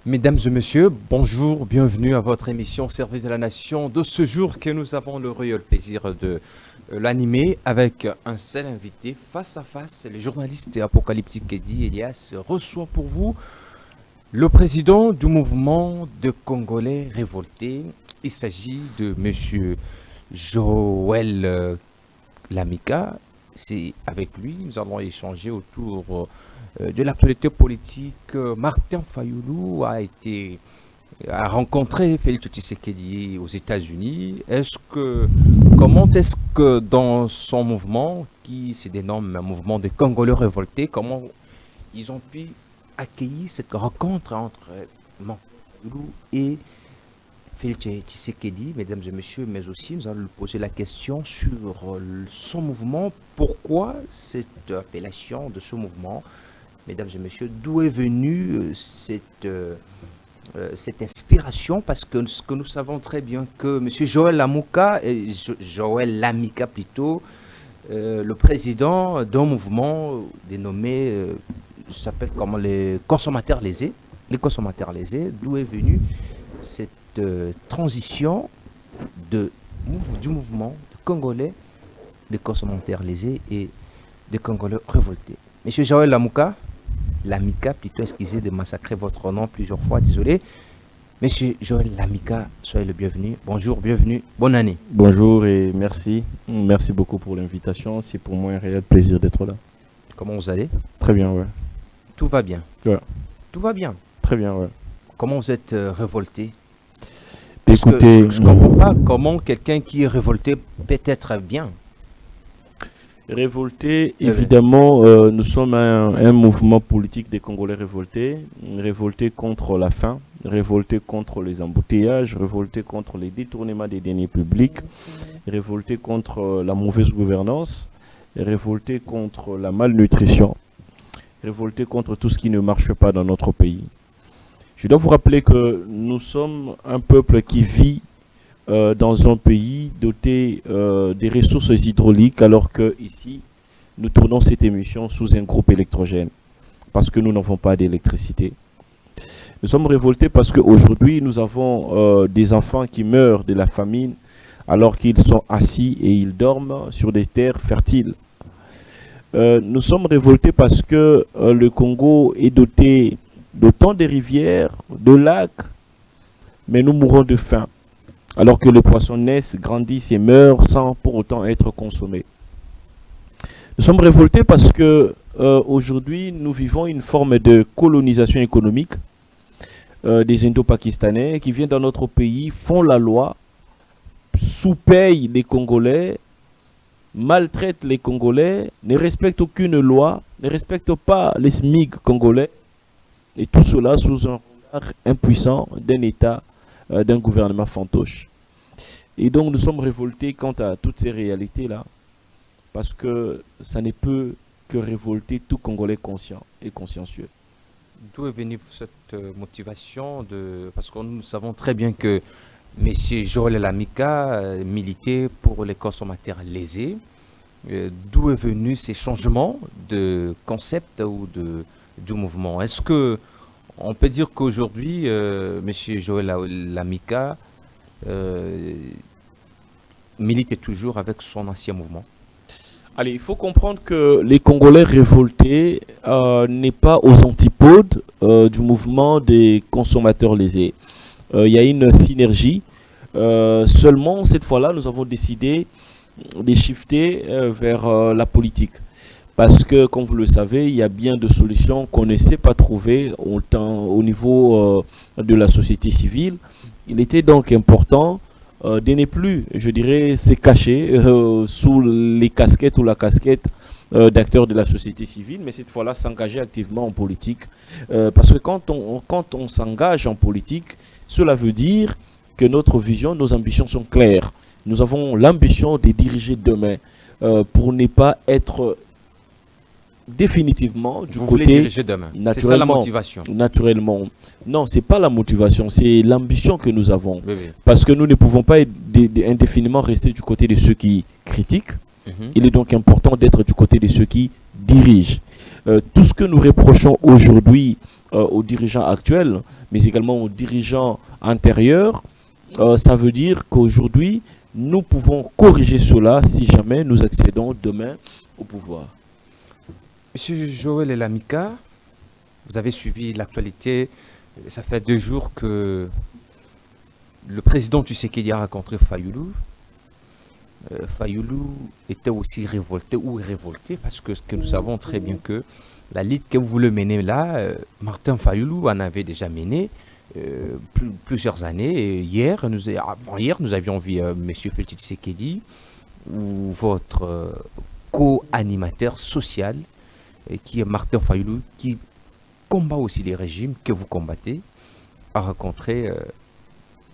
Mesdames et messieurs, bonjour, bienvenue à votre émission au service de la nation de ce jour que nous avons le réel plaisir de l'animer avec un seul invité face à face. Le journaliste apocalyptique Eddie Elias reçoit pour vous le président du mouvement de Congolais révoltés. Il s'agit de monsieur Joël Lamika. C'est avec lui, nous allons échanger autour de l'actualité politique. Martin Fayoulou a rencontré Félix Tshisekedi aux États-Unis. Comment est-ce que dans son mouvement, qui se dénomme un mouvement de Congolais révoltés, comment ils ont pu accueillir cette rencontre entre Martin Fayoulou et Félix Tshisekedi, mesdames et messieurs, mais aussi nous allons lui poser la question sur son mouvement. Pourquoi cette appellation de ce mouvement? Mesdames et messieurs, d'où est venue cette inspiration? Parce que ce que nous savons très bien que M. Joël Lamika plutôt, le président d'un mouvement dénommé, s'appelle comment, les consommateurs lésés. Les consommateurs lésés, d'où est venue cette transition du mouvement congolais des consommateurs lésés et des Congolais révoltés. Monsieur Joël Lamika, plutôt, excusez de massacrer votre nom plusieurs fois, désolé. Monsieur Joël Lamika, soyez le bienvenu. Bonjour, bienvenue, bonne année. Bonjour et merci. Merci beaucoup pour l'invitation. C'est pour moi un réel plaisir d'être là. Comment vous allez? Très bien, ouais. Tout va bien? Ouais. Tout va bien? Très bien, ouais. Comment vous êtes révolté? Écoutez, je ne comprends pas comment quelqu'un qui est révolté peut être bien. Révolté, évidemment, nous sommes un mouvement politique des Congolais révoltés contre la faim, révoltés contre les embouteillages, révoltés contre les détournements des deniers publics, révoltés contre la mauvaise gouvernance, révoltés contre la malnutrition, révoltés contre tout ce qui ne marche pas dans notre pays. Je dois vous rappeler que nous sommes un peuple qui vit dans un pays doté des ressources hydrauliques, alors que ici, nous tournons cette émission sous un groupe électrogène, parce que nous n'avons pas d'électricité. Nous sommes révoltés parce qu'aujourd'hui, nous avons des enfants qui meurent de la famine, alors qu'ils sont assis et ils dorment sur des terres fertiles. Nous sommes révoltés parce que le Congo est doté d'autant de rivières, de lacs, mais nous mourons de faim, alors que les poissons naissent, grandissent et meurent sans pour autant être consommés. Nous sommes révoltés parce que aujourd'hui nous vivons une forme de colonisation économique des Indo-Pakistanais qui viennent dans notre pays, font la loi, sous-payent les Congolais, maltraitent les Congolais, ne respectent aucune loi, ne respectent pas les SMIC congolais, et tout cela sous un regard impuissant d'un État, d'un gouvernement fantoche. Et donc nous sommes révoltés quant à toutes ces réalités-là, parce que ça ne peut que révolter tout Congolais conscient et consciencieux. D'où est venue cette motivation parce que nous savons très bien que M. Joël Lamika militait pour les consommateurs lésés. D'où est venu ces changements de concept ou du mouvement? Est-ce que on peut dire qu'aujourd'hui, M. Joël Lamika milite toujours avec son ancien mouvement? Allez, il faut comprendre que les Congolais révoltés n'est pas aux antipodes du mouvement des consommateurs lésés. Il y a une synergie. Seulement, cette fois-là, nous avons décidé de shifter vers la politique. Parce que, comme vous le savez, il y a bien de solutions qu'on ne sait pas trouver au niveau de la société civile. Il était donc important de ne plus, je dirais, se cacher sous les casquettes ou la casquette d'acteurs de la société civile, mais cette fois-là s'engager activement en politique. Parce que quand on s'engage en politique, cela veut dire que notre vision, nos ambitions sont claires. Nous avons l'ambition de diriger demain pour ne pas être définitivement du côté diriger demain. C'est ça la motivation. Naturellement. Non, c'est pas la motivation, c'est l'ambition que nous avons. Oui. Parce que nous ne pouvons pas indéfiniment rester du côté de ceux qui critiquent. Il est donc important d'être du côté de ceux qui dirigent. Tout ce que nous reprochons aujourd'hui aux dirigeants actuels, mais également aux dirigeants antérieurs, ça veut dire qu'aujourd'hui, nous pouvons corriger cela si jamais nous accédons demain au pouvoir. Monsieur Joël Elamika, vous avez suivi l'actualité. Ça fait 2 jours que le président Tshisekedi a rencontré Fayoulou. Fayoulou était aussi révolté ou révolté parce que nous savons très bien que la lutte que vous voulez mener là, Martin Fayoulou en avait déjà mené plusieurs années. Et avant-hier, nous avions vu M. Félix Tshisekedi, ou votre co-animateur social, qui est Martin Fayoulou, qui combat aussi les régimes que vous combattez, a rencontré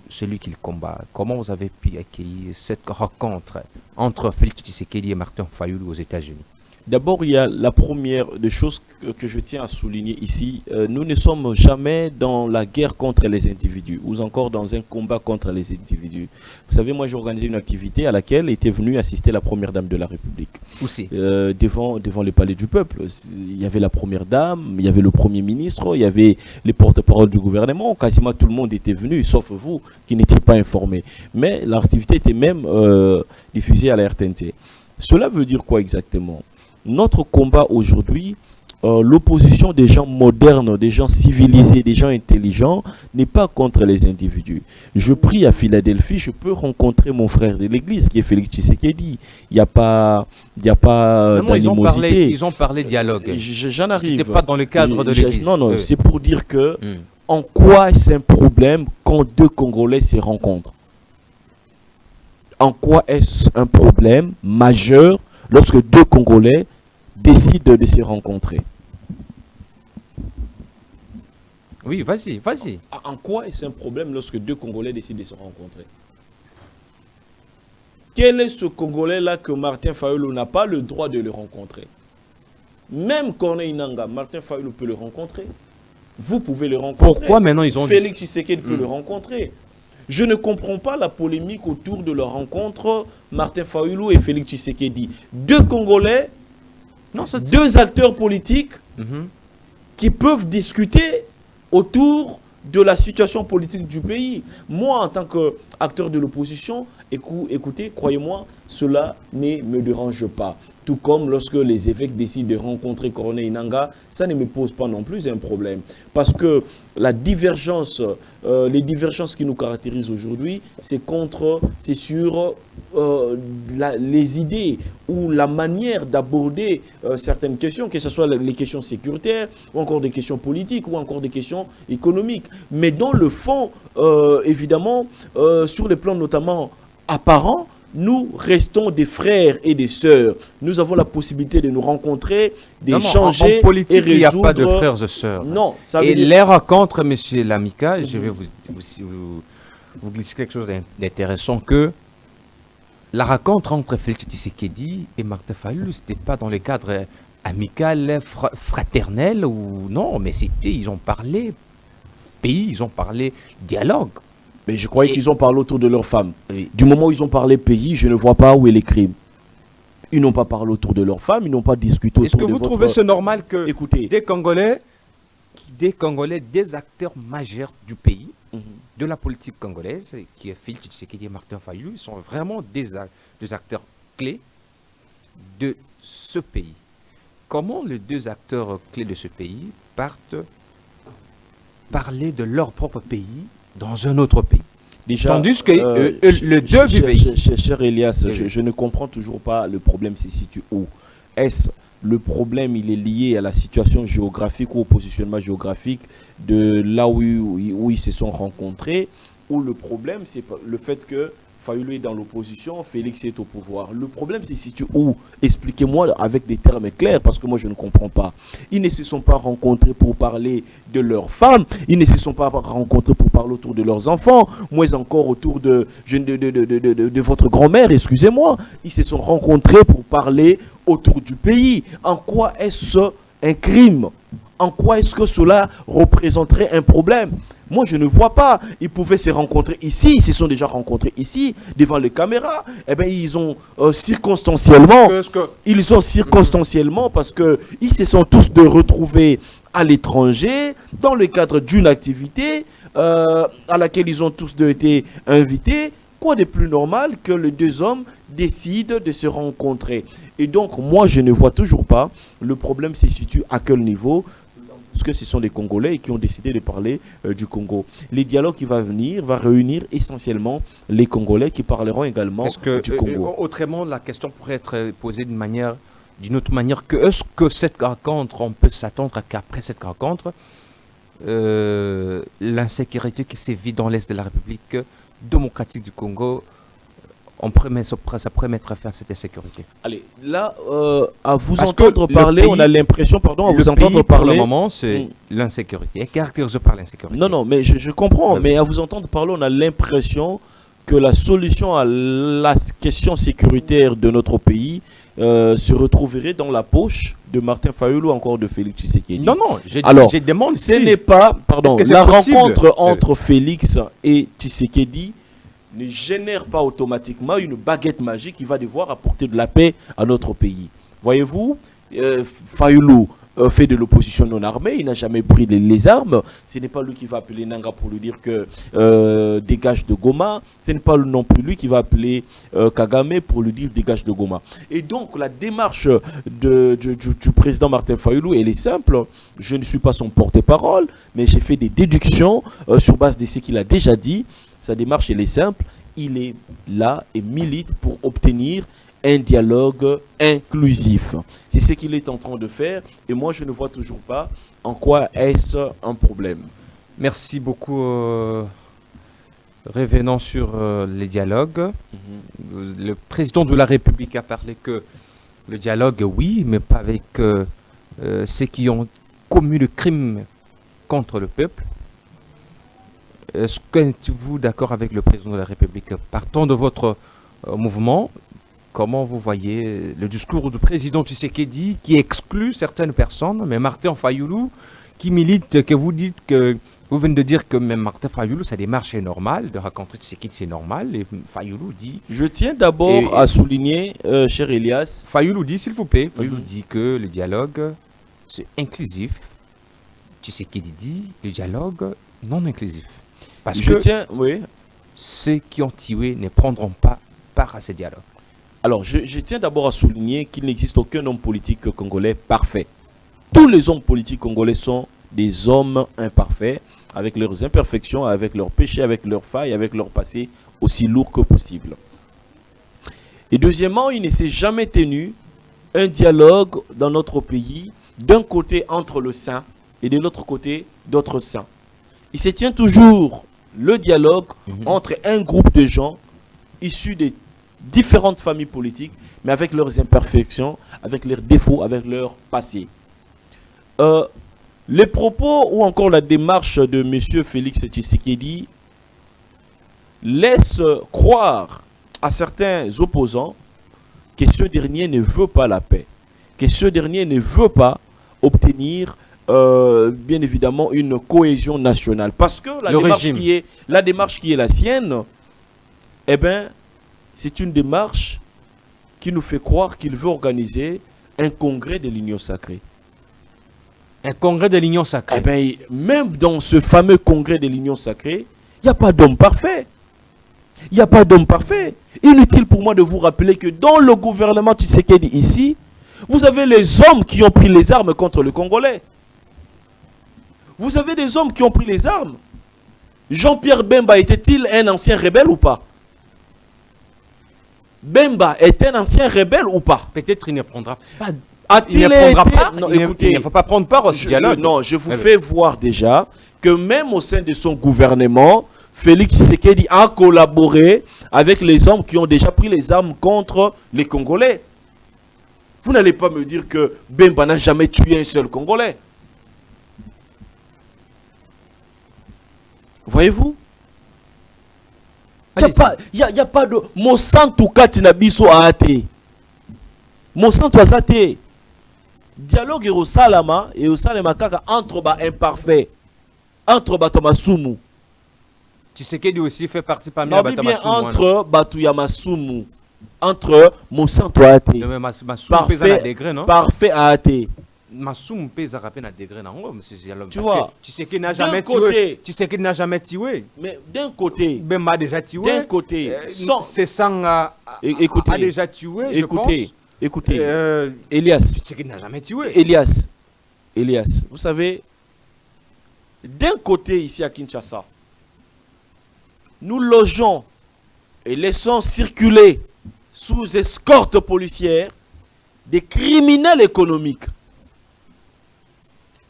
celui qu'il combat. Comment vous avez pu accueillir cette rencontre entre Félix Tshisekedi et Martin Fayoulou aux États-Unis? D'abord, il y a la première des choses que je tiens à souligner ici. Nous ne sommes jamais dans la guerre contre les individus ou encore dans un combat contre les individus. Vous savez, moi j'ai organisé une activité à laquelle était venue assister la première dame de la République. Aussi. Devant le palais du peuple. Il y avait la première dame, il y avait le premier ministre, il y avait les porte-parole du gouvernement. Quasiment tout le monde était venu, sauf vous qui n'étiez pas informés. Mais l'activité était même diffusée à la RTNT. Cela veut dire quoi exactement? Notre combat aujourd'hui, l'opposition des gens modernes, des gens civilisés, des gens intelligents, n'est pas contre les individus. Je prie à Philadelphie, je peux rencontrer mon frère de l'église qui est Félix Tshisekedi. Il n'y a pas d'animosité. Ils ont parlé dialogue. J'en arrive. C'était pas dans le cadre de l'église. Non, c'est pour dire que en quoi c'est un problème quand 2 Congolais se rencontrent? En quoi est-ce un problème majeur lorsque 2 Congolais décident de se rencontrer? Oui, vas-y. En quoi est-ce un problème lorsque 2 Congolais décident de se rencontrer? Quel est ce Congolais-là que Martin Fayoulou n'a pas le droit de le rencontrer? Même Corneille Nangaa, Martin Fayoulou peut le rencontrer. Vous pouvez le rencontrer. Pourquoi maintenant ils ont Félix Tshisekedi peut le rencontrer. Je ne comprends pas la polémique autour de la rencontre Martin Fayoulou et Félix Tshisekedi. 2 Congolais, 2 acteurs politiques qui peuvent discuter autour de la situation politique du pays. Moi, en tant qu'acteur de l'opposition, écoutez, croyez-moi, cela ne me dérange pas. Tout comme lorsque les évêques décident de rencontrer Corneille Nangaa, ça ne me pose pas non plus un problème. Parce que la divergence, les divergences qui nous caractérisent aujourd'hui, c'est sur les idées ou la manière d'aborder certaines questions, que ce soit les questions sécuritaires, ou encore des questions politiques, ou encore des questions économiques. Mais dans le fond, évidemment, sur les plans notamment apparents, nous restons des frères et des sœurs. Nous avons la possibilité de nous rencontrer, d'échanger. En politique, et résoudre... il n'y a pas de frères et sœurs. Non, ça veut et dire... les rencontres, M. Lamika, je vais vous glisser quelque chose d'intéressant, que la rencontre entre Félix Tshisekedi et Martin Fayoulou, ce n'était pas dans le cadre amical, fraternel, ou non, mais c'était, ils ont parlé pays, ils ont parlé dialogue. Mais je croyais qu'ils ont parlé autour de leurs femmes. Du moment où ils ont parlé pays, je ne vois pas où est les crimes. Ils n'ont pas parlé autour de leurs femmes, ils n'ont pas discuté autour de Est-ce que vous trouvez ce normal que écoutez, des Congolais, des acteurs majeurs du pays, de la politique congolaise, qui est Félix Tshisekedi et Martin Fayoulou, ils sont vraiment des acteurs clés de ce pays. Comment les 2 acteurs clés de ce pays partent parler de leur propre pays dans un autre pays? Déjà, tandis que le 2 vivent ici. Cher Elias, je ne comprends toujours pas le problème se situe où. Est-ce le problème, il est lié à la situation géographique ou au positionnement géographique de là où ils se sont rencontrés, ou le problème, c'est le fait que Fayoulou est dans l'opposition, Félix est au pouvoir. Le problème se situe où? Expliquez-moi avec des termes clairs, parce que moi je ne comprends pas. Ils ne se sont pas rencontrés pour parler de leurs femmes, ils ne se sont pas rencontrés pour parler autour de leurs enfants, moins encore autour de votre grand-mère, excusez-moi. Ils se sont rencontrés pour parler autour du pays. En quoi est-ce un crime? En quoi est-ce que cela représenterait un problème? Moi, je ne vois pas. Ils pouvaient se rencontrer ici. Ils se sont déjà rencontrés ici, devant les caméras. Eh bien, ils ont circonstanciellement... Ils ont circonstanciellement parce qu'ils se sont tous retrouvés à l'étranger, dans le cadre d'une activité à laquelle ils ont tous deux été invités. Quoi de plus normal que les deux hommes décident de se rencontrer? Et donc, moi, je ne vois toujours pas le problème se situe à quel niveau, parce que ce sont des Congolais qui ont décidé de parler du Congo. Les dialogues qui vont venir va réunir essentiellement les Congolais qui parleront également du Congo. Autrement, la question pourrait être posée d'une autre manière que est-ce que cette rencontre, on peut s'attendre qu'après cette rencontre, l'insécurité qui sévit dans l'Est de la République démocratique du Congo, ça pourrait mettre fin à cette insécurité. Allez, là, à vous entendre parler, on a l'impression, pardon, à vous entendre parler. Pour le moment, c'est l'insécurité, caractérisé par l'insécurité. Non, mais je comprends, mais à vous entendre parler, on a l'impression que la solution à la question sécuritaire de notre pays se retrouverait dans la poche de Martin Fayulu ou encore de Félix Tshisekedi. Non, je demande ce n'est pas, pardon, la rencontre entre Félix et Tshisekedi ne génère pas automatiquement une baguette magique qui va devoir apporter de la paix à notre pays. Voyez-vous, Fayulu fait de l'opposition non armée, il n'a jamais pris les armes. Ce n'est pas lui qui va appeler Nanga pour lui dire que dégage de Goma. Ce n'est pas non plus lui qui va appeler Kagame pour lui dire dégage de Goma. Et donc la démarche du président Martin Fayulu, elle est simple. Je ne suis pas son porte-parole, mais j'ai fait des déductions sur base de ce qu'il a déjà dit. Sa démarche, elle est simple. Il est là et milite pour obtenir un dialogue inclusif. C'est ce qu'il est en train de faire. Et moi, je ne vois toujours pas en quoi est-ce un problème. Merci beaucoup. Revenons sur les dialogues. Le président de la République a parlé que le dialogue, oui, mais pas avec ceux qui ont commis le crime contre le peuple. Est-ce que êtes-vous d'accord avec le président de la République? Partant de votre mouvement, comment vous voyez le discours du président Tshisekedi qui exclut certaines personnes, mais Martin Fayulu qui milite, que vous dites que vous venez de dire que même Martin Fayulu, sa démarche est normale, de rencontrer Tshisekedi c'est normal, et Fayulu dit... Je tiens d'abord à souligner, cher Elias... Fayulu dit, s'il vous plaît, Fayulu dit que le dialogue c'est inclusif. Tshisekedi dit le dialogue non inclusif. Parce que ceux qui ont tué ne prendront pas part à ce dialogue. Alors, je tiens d'abord à souligner qu'il n'existe aucun homme politique congolais parfait. Tous les hommes politiques congolais sont des hommes imparfaits, avec leurs imperfections, avec leurs péchés, avec leurs failles, avec leur passé aussi lourd que possible. Et deuxièmement, il ne s'est jamais tenu un dialogue dans notre pays, d'un côté entre le saint et de l'autre côté d'autres saints. Il se tient toujours le dialogue entre un groupe de gens issus des différentes familles politiques, mais avec leurs imperfections, avec leurs défauts, avec leur passé. Les propos ou encore la démarche de M. Félix Tshisekedi laisse croire à certains opposants que ce dernier ne veut pas la paix, que ce dernier ne veut pas obtenir bien évidemment une cohésion nationale. Parce que la démarche qui est la sienne, eh bien, c'est une démarche qui nous fait croire qu'il veut organiser un congrès de l'Union sacrée. Un congrès de l'Union sacrée. Eh bien, même dans ce fameux congrès de l'Union sacrée, il n'y a pas d'homme parfait. Il n'y a pas d'homme parfait. Inutile pour moi de vous rappeler que dans le gouvernement Tshisekedi ici, vous avez les hommes qui ont pris les armes contre le Congolais. Vous avez des hommes qui ont pris les armes. Jean-Pierre Bemba était-il un ancien rebelle ou pas? Bemba est un ancien rebelle ou pas? Peut-être il ne prendra pas. Il ne prendra pas. Non, écoutez, il ne faut pas prendre part au dialogue. Non, je vous fais voir déjà que même au sein de son gouvernement, Félix Tshisekedi a collaboré avec les hommes qui ont déjà pris les armes contre les Congolais. Vous n'allez pas me dire que Bemba n'a jamais tué un seul Congolais. Voyez-vous? Il n'y a pas de... Monsanto Katinabiso a athée. Monsanto a athée. Dialogue au Salama et au Salama Kaka entre bas imparfaits. Entre Batomasumu. Tshisekedi aussi fait partie parmi les Batomasumu. Entre Batuyamasumu. Entre Monsanto a athée. Parfait à athée. Massoum pèse à rappeler un degré dans l'homme, monsieur Diallo. Tu vois, tu sais qu'il n'a jamais tué. Tu sais qu'il n'a jamais tué. Mais d'un côté, Ben m'a déjà tué. D'un côté, c'est sans a déjà tué, je pense. Écoutez, Elias. Tu sais qu'il n'a jamais tué. Elias, vous savez, d'un côté ici à Kinshasa, nous logeons et laissons circuler sous escorte policière des criminels économiques,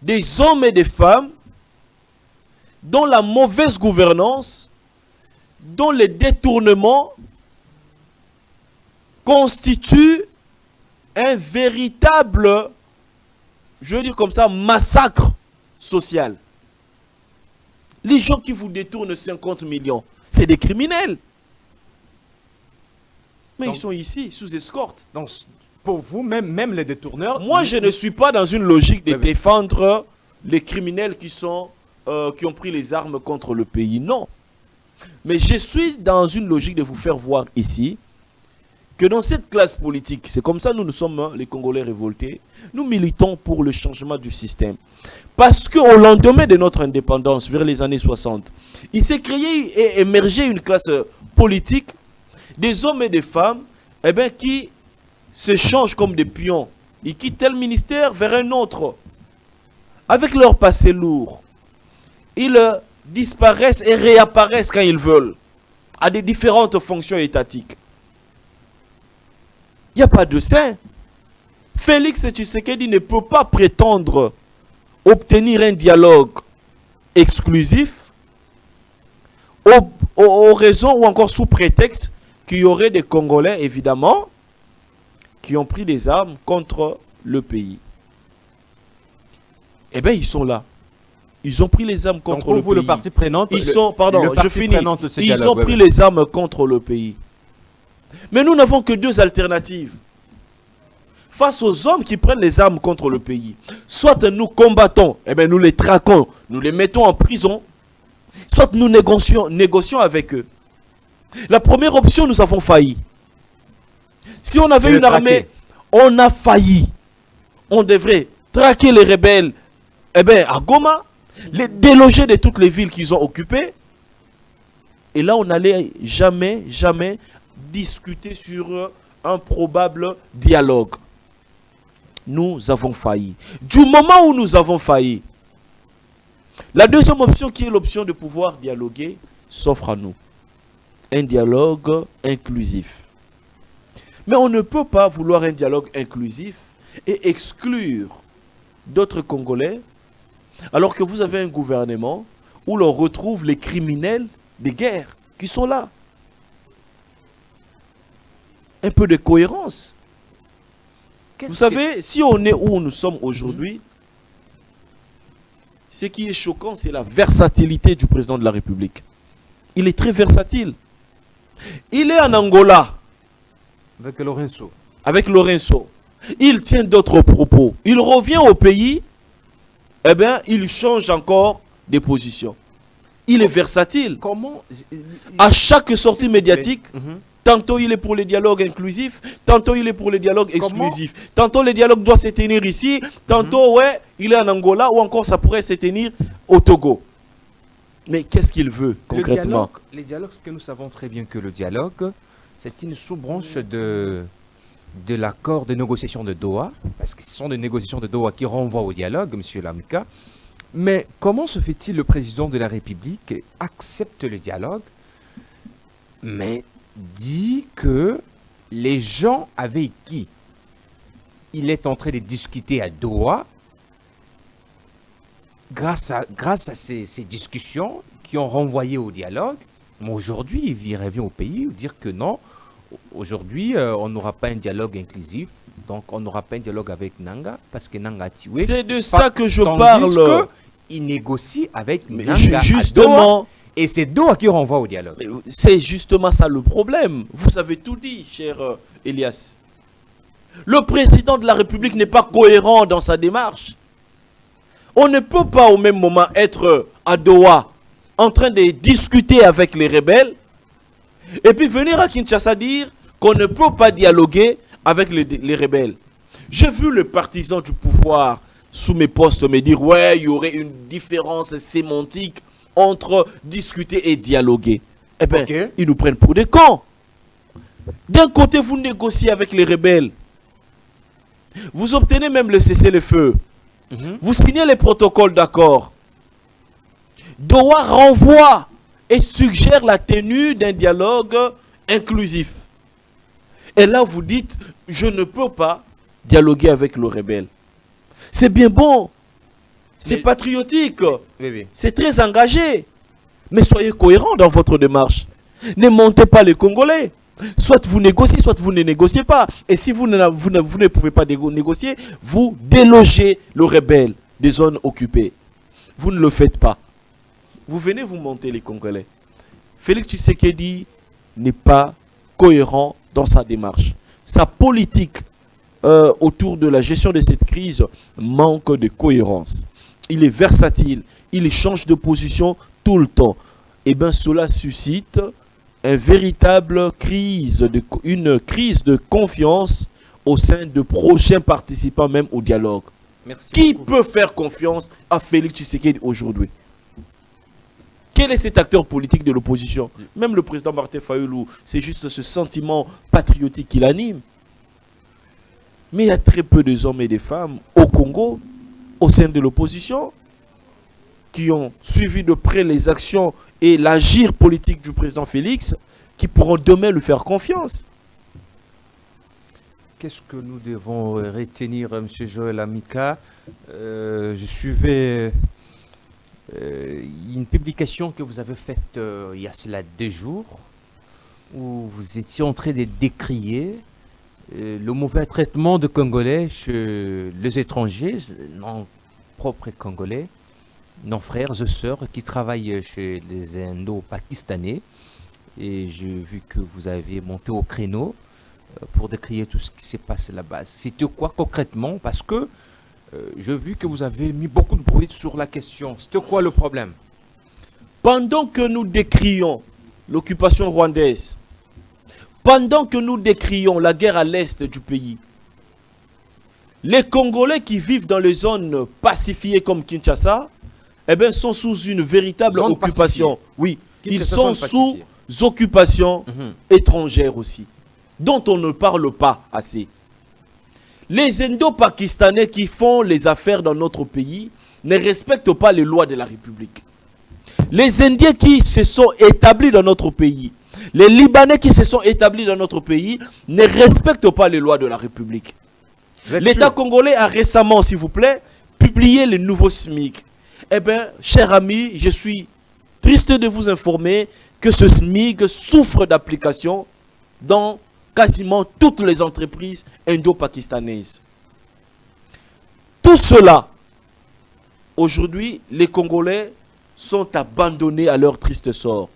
des hommes et des femmes dont la mauvaise gouvernance, dont les détournements constituent un véritable, je veux dire comme ça, massacre social. Les gens qui vous détournent 50 millions, c'est des criminels. Mais donc, ils sont ici, sous escorte. Donc, pour vous, même les détourneurs... Moi, je ne suis pas dans une logique de défendre les criminels qui ont pris les armes contre le pays. Non. Mais je suis dans une logique de vous faire voir ici que dans cette classe politique, c'est comme ça nous sommes, les Congolais révoltés, nous militons pour le changement du système. Parce qu'au lendemain de notre indépendance, vers les années 60, il s'est créé et émergé une classe politique, des hommes et des femmes, qui se changent comme des pions. Ils quittent tel ministère vers un autre. Avec leur passé lourd, ils disparaissent et réapparaissent quand ils veulent, à des différentes fonctions étatiques. Il n'y a pas de saint. Félix Tshisekedi ne peut pas prétendre obtenir un dialogue exclusif aux raisons ou encore sous prétexte qu'il y aurait des Congolais, évidemment, qui ont pris des armes contre le pays. Eh bien, ils sont là. Ils ont pris les armes contre le pays. Le parti prenant, ils ont pris les armes contre le pays. Mais nous n'avons que deux alternatives. Face aux hommes qui prennent les armes contre le pays, soit nous combattons, nous les traquons, nous les mettons en prison, soit nous négocions avec eux. La première option, nous avons failli. Si on avait une armée, on a failli. On devrait traquer les rebelles à Goma, les déloger de toutes les villes qu'ils ont occupées. Et là, on n'allait jamais discuter sur un probable dialogue. Nous avons failli. Du moment où nous avons failli, la deuxième option, qui est l'option de pouvoir dialoguer, s'offre à nous. Un dialogue inclusif. Mais on ne peut pas vouloir un dialogue inclusif et exclure d'autres Congolais, alors que vous avez un gouvernement où l'on retrouve les criminels des guerres qui sont là. Un peu de cohérence. Vous savez, si on est où nous sommes aujourd'hui, ce qui est choquant, c'est la versatilité du président de la République. Il est très versatile. Il est en Angola. Avec Lorenzo. Il tient d'autres propos. Il revient au pays, il change encore des positions. Il est versatile. À chaque sortie médiatique, tantôt il est pour le dialogue inclusif, tantôt il est pour le dialogue exclusif. Tantôt le dialogue doit se tenir ici, tantôt il est en Angola ou encore ça pourrait se tenir au Togo. Mais qu'est-ce qu'il veut concrètement? Le dialogue, ce que nous savons très bien que le dialogue, c'est une sous-branche de l'accord de négociation de Doha, parce que ce sont des négociations de Doha qui renvoient au dialogue, M. Lamika. Mais comment se fait-il le président de la République accepte le dialogue, mais dit que les gens avec qui il est en train de discuter à Doha, grâce à ces discussions qui ont renvoyé au dialogue, mais aujourd'hui, il revient au pays dire que non, aujourd'hui, on n'aura pas un dialogue inclusif, donc on n'aura pas un dialogue avec Nanga, parce que Nanga a tué. C'est de ça que je parle. Il négocie avec Nanga justement, à Doha, et c'est Doha qui renvoie au dialogue. C'est justement ça le problème. Vous avez tout dit, cher Elias. Le président de la République n'est pas cohérent dans sa démarche. On ne peut pas au même moment être à Doha en train de discuter avec les rebelles et puis venir à Kinshasa dire qu'on ne peut pas dialoguer avec les rebelles. J'ai vu le partisan du pouvoir sous mes postes me dire ouais, il y aurait une différence sémantique entre discuter et dialoguer. Eh bien, ils nous prennent pour des cons. D'un côté, vous négociez avec les rebelles. Vous obtenez même le cessez-le-feu. Vous signez les protocoles d'accord. Doha renvoie et suggère la tenue d'un dialogue inclusif. Et là, vous dites, je ne peux pas dialoguer avec le rebelle. C'est bien bon. C'est patriotique. C'est très engagé. Mais soyez cohérents dans votre démarche. Ne montez pas les Congolais. Soit vous négociez, soit vous ne négociez pas. Et si vous ne pouvez pas négocier, vous délogez le rebelle des zones occupées. Vous ne le faites pas. Vous venez vous monter les Congolais. Félix Tshisekedi n'est pas cohérent dans sa démarche. Sa politique autour de la gestion de cette crise manque de cohérence. Il est versatile, il change de position tout le temps. Et bien cela suscite une véritable crise de confiance au sein de prochains participants même au dialogue. Merci Qui beaucoup. peut faire confiance à Félix Tshisekedi aujourd'hui? Quel est cet acteur politique de l'opposition? Même le président Martin Fayulu, c'est juste ce sentiment patriotique qui l'anime. Mais il y a très peu d'hommes et de femmes au Congo, au sein de l'opposition, qui ont suivi de près les actions et l'agir politique du président Félix, qui pourront demain lui faire confiance. Qu'est-ce que nous devons retenir, M. Joël Amika? Je suivais une publication que vous avez faite il y a cela 2 jours, où vous étiez en train de décrier le mauvais traitement de Congolais chez les étrangers, non propres Congolais, nos frères et sœurs qui travaillent chez les Indo-Pakistanais. Et j'ai vu que vous avez monté au créneau pour décrire tout ce qui s'est passé là-bas. C'était quoi concrètement? Parce que j'ai vu que vous avez mis beaucoup de bruit sur la question. C'était quoi le problème? Pendant que nous décrions l'occupation rwandaise, pendant que nous décrions la guerre à l'est du pays, les Congolais qui vivent dans les zones pacifiées comme Kinshasa, eh bien, sont sous une véritable occupation. Oui, ils sont sous occupation étrangère aussi, dont on ne parle pas assez. Les Indo-Pakistanais qui font les affaires dans notre pays ne respectent pas les lois de la République. Les Indiens qui se sont établis dans notre pays, les Libanais qui se sont établis dans notre pays ne respectent pas les lois de la République. L'État congolais a récemment, s'il vous plaît, publié le nouveau SMIC. Eh bien, chers amis, je suis triste de vous informer que ce SMIC souffre d'application dans quasiment toutes les entreprises indo-pakistanaises. Tout cela, aujourd'hui, les Congolais sont abandonnés à leur triste sort.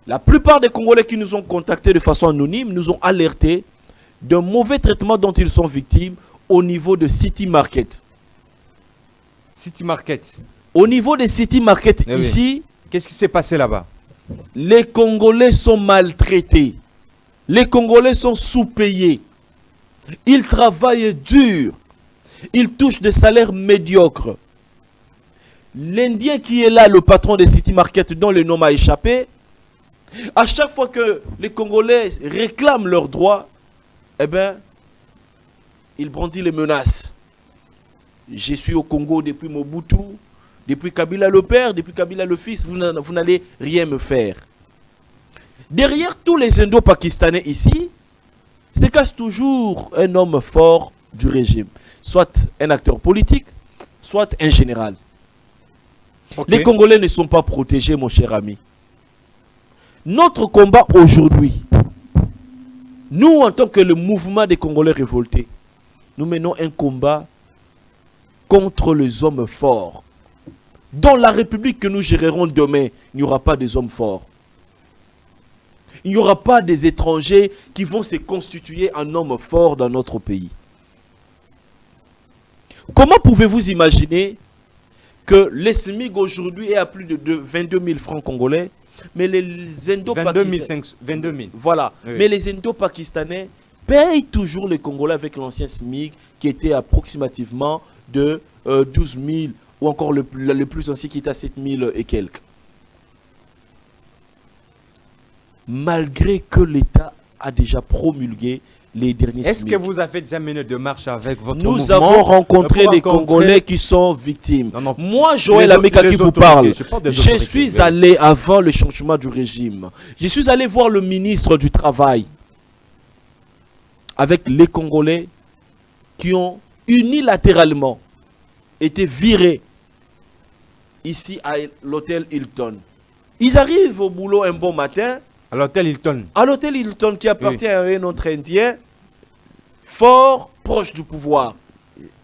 La plupart des Congolais qui nous ont contactés de façon anonyme nous ont alertés d'un mauvais traitement dont ils sont victimes au niveau de City Market. City Market. Au niveau des City Market ici, qu'est-ce qui s'est passé là-bas? Les Congolais sont maltraités. Les Congolais sont sous-payés. Ils travaillent dur. Ils touchent des salaires médiocres. L'Indien qui est là, le patron des City Market, dont le nom m'a échappé, à chaque fois que les Congolais réclament leurs droits, eh bien, il brandit les menaces. Je suis au Congo depuis Mobutu, depuis Kabila le père, depuis Kabila le fils, vous n'allez rien me faire. Derrière tous les Indo-Pakistanais ici, se cache toujours un homme fort du régime. Soit un acteur politique, soit un général. Les Congolais ne sont pas protégés, mon cher ami. Notre combat aujourd'hui, nous en tant que le mouvement des Congolais révoltés, nous menons un combat contre les hommes forts. Dans la République que nous gérerons demain, il n'y aura pas des hommes forts. Il n'y aura pas des étrangers qui vont se constituer en hommes forts dans notre pays. Comment pouvez-vous imaginer que le SMIC aujourd'hui est à plus de 22 000 francs congolais, mais les Indo-Pakistanais... 22 000. Voilà. Oui. Mais les Indo-Pakistanais payent toujours les Congolais avec l'ancien SMIC qui était approximativement de 12 000, ou encore le plus ancien qui est à 7 000 et quelques. Malgré que l'État a déjà promulgué les derniers Est-ce SMIC. que vous avez déjà mené de marche avec votre Nous mouvement avons rencontré pour des rencontrer- Congolais qui sont victimes. Non, non. Moi, Joël Les Ameka, qui les vous autorités, parle, je parle des je autorités, suis oui. allé avant le changement du régime. Je suis allé voir le ministre du Travail avec les Congolais qui ont unilatéralement été virés ici à l'hôtel Hilton. Ils arrivent au boulot un bon matin, À l'hôtel Hilton. à l'hôtel Hilton qui appartient à un autre Indien, fort proche du pouvoir.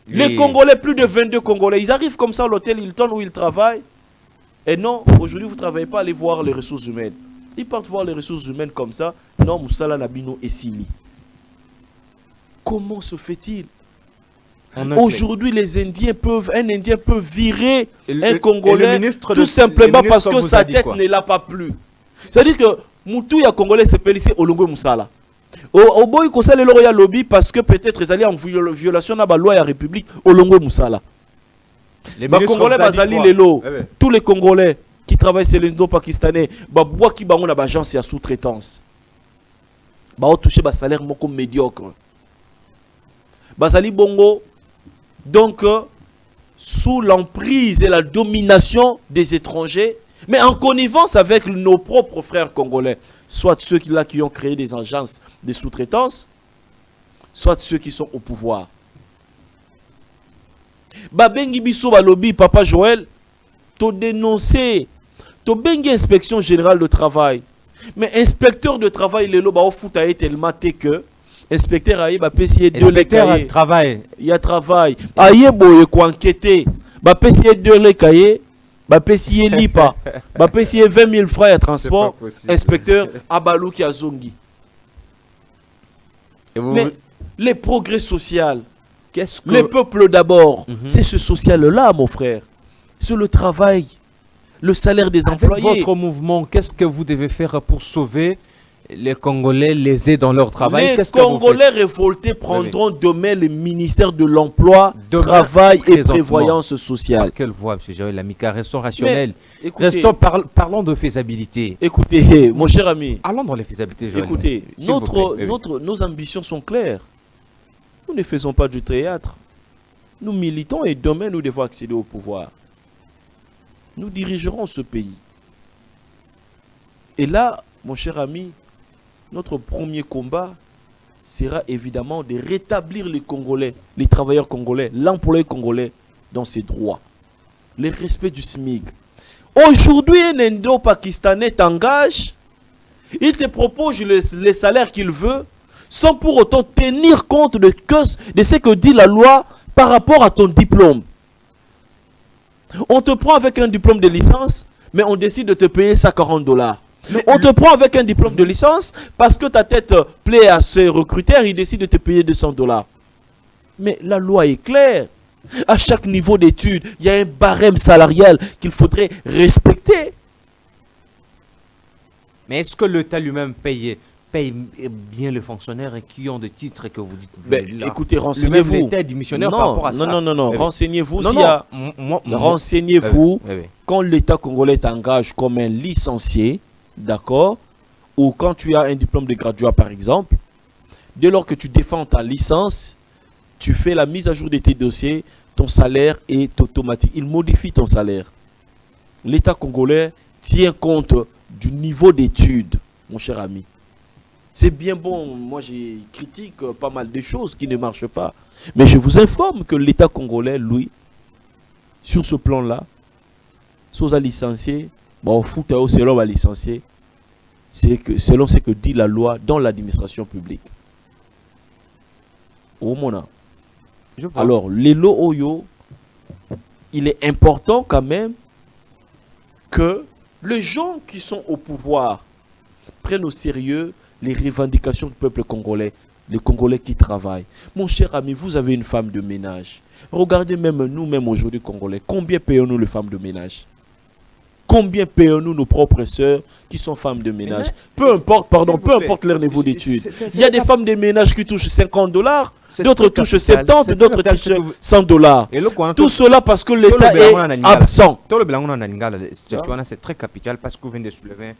Les Congolais, plus de 22 Congolais, ils arrivent comme ça à l'hôtel Hilton où ils travaillent. Et non, aujourd'hui vous ne travaillez pas, allez voir les ressources humaines. Ils partent voir les ressources humaines comme ça. Non, Moussala Nabino et Sili. Comment se fait-il? Aujourd'hui, les Indiens peuvent, un Indien peut virer un Congolais tout simplement parce que sa tête ne l'a pas plu. C'est-à-dire que Moutou ya Congolais s'appelle ici Olongo Moussala. Au boy ko sale loro ya lobby parce que peut-être ils allaient en violation de la loi ya République Olongo Moussala. Les Ba Congolais bazali lelo. Tous les Congolais qui travaillent sur les Indo-Pakistanais, ba bois qui bango na ba agence ya sous-traitance. Ba o toucher ba salaire moko médiocre. Bazali bongo donc sous l'emprise et la domination des étrangers, mais en connivence avec nos propres frères congolais, soit ceux-là qui ont créé des agences de sous-traitance, soit ceux qui sont au pouvoir. Babengi biso balobi Papa Joël, to dénoncer, to bengi inspection générale de travail, mais inspecteur de travail le lo ba o futa est tellement que inspecteur aïe ba pesier de les cahiers. Travail. Il y a travail. Aïe boye ko enquêter. Ba pesier de les cahiers. Ba pesier lipa. Ba pesier 20 000 francs à transport. Inspecteur Abalou qui a zongi. Mais les progrès sociaux, qu'est-ce que les peuples d'abord, c'est ce social-là, mon frère. C'est le travail, le salaire des employés. Avec votre mouvement, qu'est-ce que vous devez faire pour sauver les Congolais lésés dans leur travail? Les Congolais révoltés prendront demain le ministère de l'Emploi, Travail et Prévoyance sociale. Quelle voix, M. Joël Ameka? Restons rationnels. Écoutez, parlons de faisabilité. Écoutez, mon cher ami. Allons dans les faisabilités, Joël. Écoutez, nos ambitions sont claires. Nous ne faisons pas du théâtre. Nous militons et demain nous devons accéder au pouvoir. Nous dirigerons ce pays. Et là, mon cher ami, notre premier combat sera évidemment de rétablir les Congolais, les travailleurs congolais, l'employé congolais dans ses droits. Le respect du SMIC. Aujourd'hui, un Indo-Pakistanais t'engage, il te propose les salaires qu'il veut, sans pour autant tenir compte de ce que dit la loi par rapport à ton diplôme. On te prend avec un diplôme de licence, mais on décide de te payer ça $40. On te prend avec un diplôme de licence parce que ta tête plaît à ce recruteur, il décide de te payer $200. Mais la loi est claire. À chaque niveau d'études, il y a un barème salarial qu'il faudrait respecter. Mais est-ce que l'État lui-même paye bien les fonctionnaires qui ont des titres que vous dites? Écoutez, renseignez-vous. L'État est démissionnaire par rapport à ça. Non. Renseignez-vous. Renseignez-vous quand l'État congolais t'engage comme un licencié, d'accord, ou quand tu as un diplôme de graduat par exemple, dès lors que tu défends ta licence, tu fais la mise à jour de tes dossiers, ton salaire est automatique. Il modifie ton salaire. L'État congolais tient compte du niveau d'études, mon cher ami. C'est bien bon, moi je critique pas mal de choses qui ne marchent pas. Mais je vous informe que l'État congolais, lui, sur ce plan-là, sans licencier, au foot selon va licencier, selon ce que dit la loi dans l'administration publique. Au moment. Alors, les lots Oyo, il est important quand même que les gens qui sont au pouvoir prennent au sérieux les revendications du peuple congolais, les Congolais qui travaillent. Mon cher ami, vous avez une femme de ménage. Regardez même nous-mêmes aujourd'hui Congolais, combien payons-nous les femmes de ménage? Combien payons-nous nos propres sœurs qui sont femmes de ménage? Peu importe, peu importe leur niveau d'études. Il y a des femmes de ménage qui touchent $50, d'autres touchent 70, d'autres touchent $100. Tout cela parce que l'État est absent. C'est très capital parce que vous venez de soulever.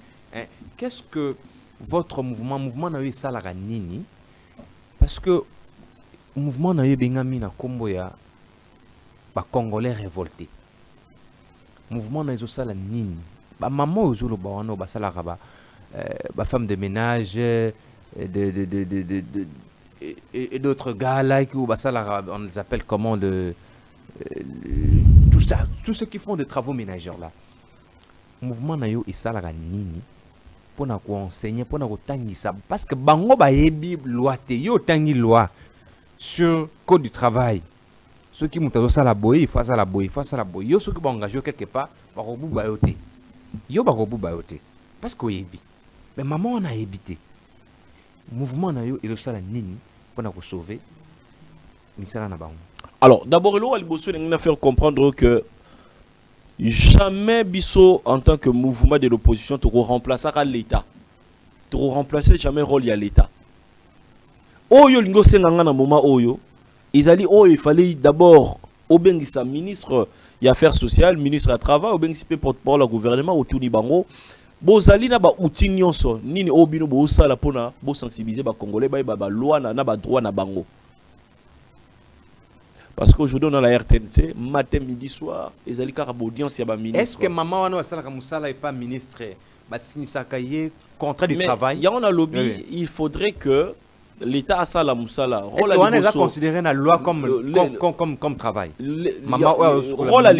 Qu'est-ce que votre mouvement n'a eu ça la nini? Parce que le mouvement n'a eu bengami na kombo ya ba Congolais révoltés. Mouvement na ça la nini? Ba maman ozolo ba wana ba sala ba femme de ménage et d'autres gars là qui ba sala on les appelle comment tout ça, tous ceux qui font des travaux ménagers là. Mouvement na yo ça la nini? Pour na ko enseigner, pour na ko tangisa parce que bango ba yebi loi te yo tangi loi sur code du travail. Ceux qui montent ça la boy, il faut ça la boy, il faut ça la boy. Yo ceux qui vont engager quelque part, ba ko bu bayote. Yo ba ko bu bayote parce que yebi. Mais maman on a évité. Mouvement na yo il ça la nini pour na ko sauver misala na bango. Alors d'abord il faut faire comprendre que jamais Bisso en tant que mouvement de l'opposition te remplacera l'État. Tu ne remplacer jamais rôle à l'État. Oyo lingo senganga na moment oyo, il fallait d'abord obengisa ministre des affaires sociales, ministre du travail, obengisa porte-parole au gouvernement autour du bango. Bozali na ba outil nyonso nini obino bo sala pona bo sensibiliser ba congolais ba loi na ba droit na bango. Parce qu'aujourd'hui, dans la RTNC, matin, midi, soir, ils allaient faire audience ya ba ministre. Est-ce que maman wana sala kamusala est pas ministre ba sinisakaye contrat du travail? Il y a un lobby, oui. Il faudrait que l'État a ça la musala. Est-ce qu'on est considéré la loi comme travail? Rôle à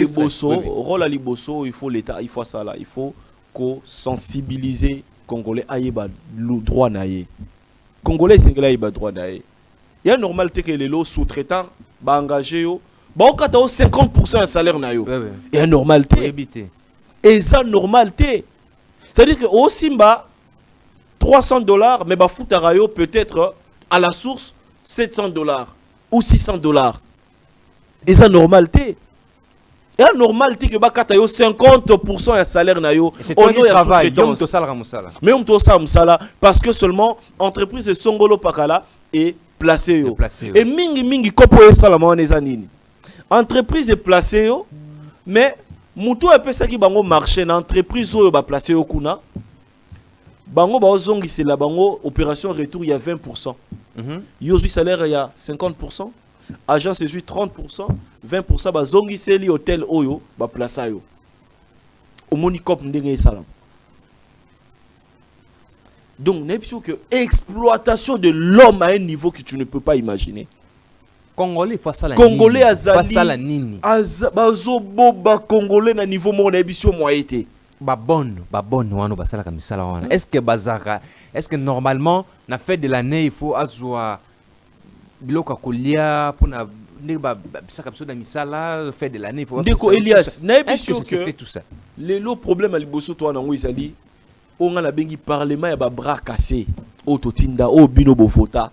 Liboso, il faut l'État, il faut ça là, il faut qu'on sensibiliser Congolais à le droit naïe. Congolais c'est le droit naïe. Il y a une normalité que les lots sous-traitants ba engagé yo ba on 50% de salaire na yo. Il y a une normalité. Et ça normalité. C'est-à-dire que au Simba $300 mais ba foutara yo peut-être à la source $700 ou $600. Et ça normalité. Et la normalité que ba kata yo 50% de salaire na yo. C'est un travail. Mais on to ça parce que seulement entreprise de Songolo Pakala est placé yo. Et mingi kopo esala mawana eza nini? Entreprise est placé yo mais mutu apesa ki bango marché na entreprise oyo ba placé yo kuna bango ba ozongisela bango opération retour il y a 20%. Yo zui salaire il y a 50%, agence zui 30%, 20% ba zongiseli hôtel oyo ba plaça yo. Omoni kop ndenge esala. Donc, n'est pas que exploitation de l'homme à un niveau que tu ne peux pas imaginer. Congolais face à la Congolais face à la nini. Bazobo ba Congolais na niveau mon émission moi été. Babon wano basala kamisala wana. Est-ce que bazaka est-ce que normalement na fin de l'année il faut azwa biloko kolia pour na ba bisaka biso na misala fin de l'année il faut Ndeko Elias na émission que fait tout ça. Le problème à liboso toi na ngizali on a bengi parlement ya ba bras cassé o totinda o bino bo vota.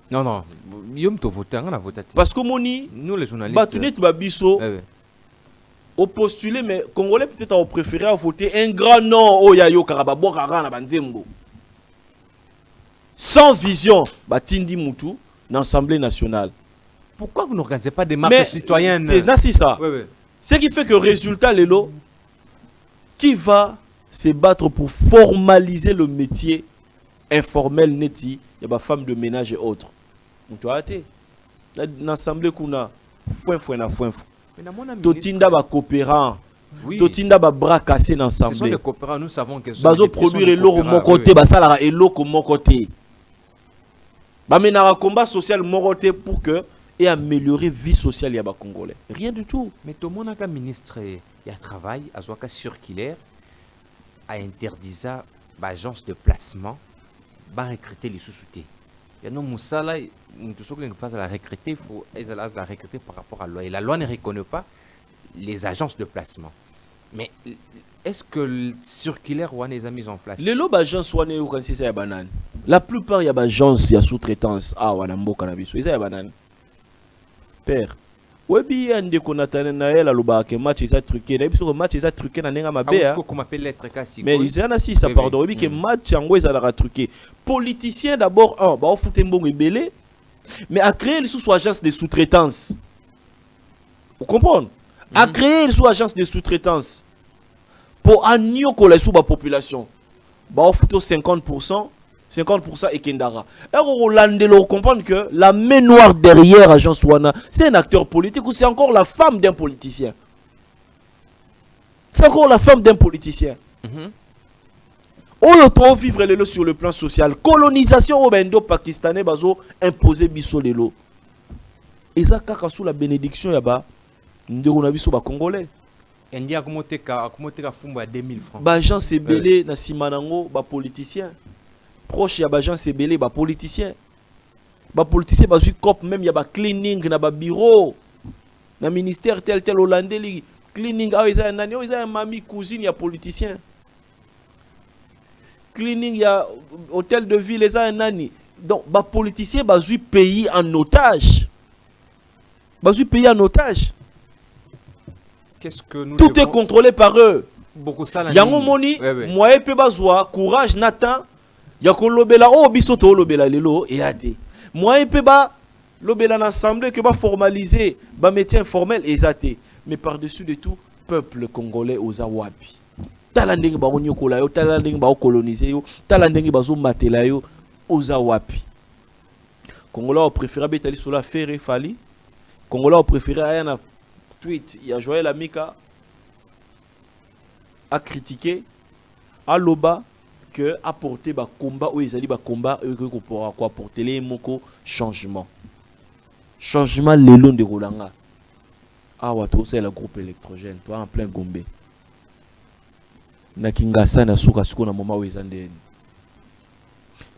Non yom to voter on a voté parce que moni nous les journalistes batunet ba biso au postuler mais congolais peut-être au préféré à voter un grand nom o ya yo karaba bokara na banzembo sans vision batindi mutu dans l'Assemblée nationale. Pourquoi vous n'organisez pas des marches citoyennes? C'est ça. Ce qui fait que résultat lelo qui va se battre pour formaliser le métier informel neti et ba femme de ménage et autres. On doit arrêter. L'assemblée qu'on a foin. Totinda ba coopérant. Totinda ba bras cassés dans l'assemblée. Ce sont des coopérants, nous savons que bazo produire l'eau mon côté, ba salara et l'eau mon côté. Ba menara combat social mon côté pour que et améliorer vie sociale ya ba congolais. Rien du tout. Mais tout le monde a ministre il y a travail à Zoaka circulaire a interdit l'agence de placement va recruter les sous-soutés. Il y a nos moussala, tout ce qu'on fasse la recruter, il faut la recruter par rapport à la loi. Et la loi ne reconnaît pas les agences de placement. Mais est-ce que le circulaire ou les a mis en place? Les lots d'agence ou les banane. La plupart il y a agence, il y a sous-traitance. Ah, wana mboka na biso, il y a banane. Père, Webi ande konatane na elle aloba que match est truqué. Na biso match est truqué na nenga mabe. Mais ils en si ça pardon webi que match yango ezala truqué. Politicien d'abord ba o fouté mbongo ebele mais à créer les sous-agence de sous-traitance. Vous comprenez? À créer les sous-agence de sous-traitance pour agnokola la sous-population. Ba o fouté 50% et Kendara. Alors, on comprend que la main noire derrière Agence Wana, c'est un acteur politique ou c'est encore la femme d'un politicien? C'est encore la femme d'un politicien. On peut vivre les lots sur le plan social. Colonisation au Indo-Pakistanais, bazo imposer biso les lots. Et ça, quand sous la bénédiction, yaba, on a biso ba Congolais. India a commenté à 2000 francs. Ba Jean Sebele, na Simanango, ba politicien. Proche ya bajan sebele ba politicien ba su cop même ya ba cleaning na ba bureau na ministère tel hollandais li cleaning a isa nani isa mami cousine ya politicien cleaning ya hôtel de ville isa nani donc ba politicien ba su pays en otage qu'est-ce que nous tout est contrôlé par eux beaucoup ça yango moni moi pe bazwa courage Nathan Yako lobela o biso to lobela lelo et ate. Moi pe ba lobela l'assemblée que ba formaliser ba métier informel et ate. Mais par-dessus de tout peuple congolais aux awapi. Talandeng ba onyokola yo, talandeng ba coloniser yo, talandeng ba zo matela yo aux awapi. Congolais ont préféré betali sur la faire fali. Congolais ont préféré ayana tweet, il y a Joël Amika a critiqué à Loba que apporter ba combat ou ils allaient ba combat pour apporter les moko changement les longs de Rolanga ah ouais toi c'est le groupe électrogène toi en plein Gombe na Kinshasa na suka suko na moment où ils andeni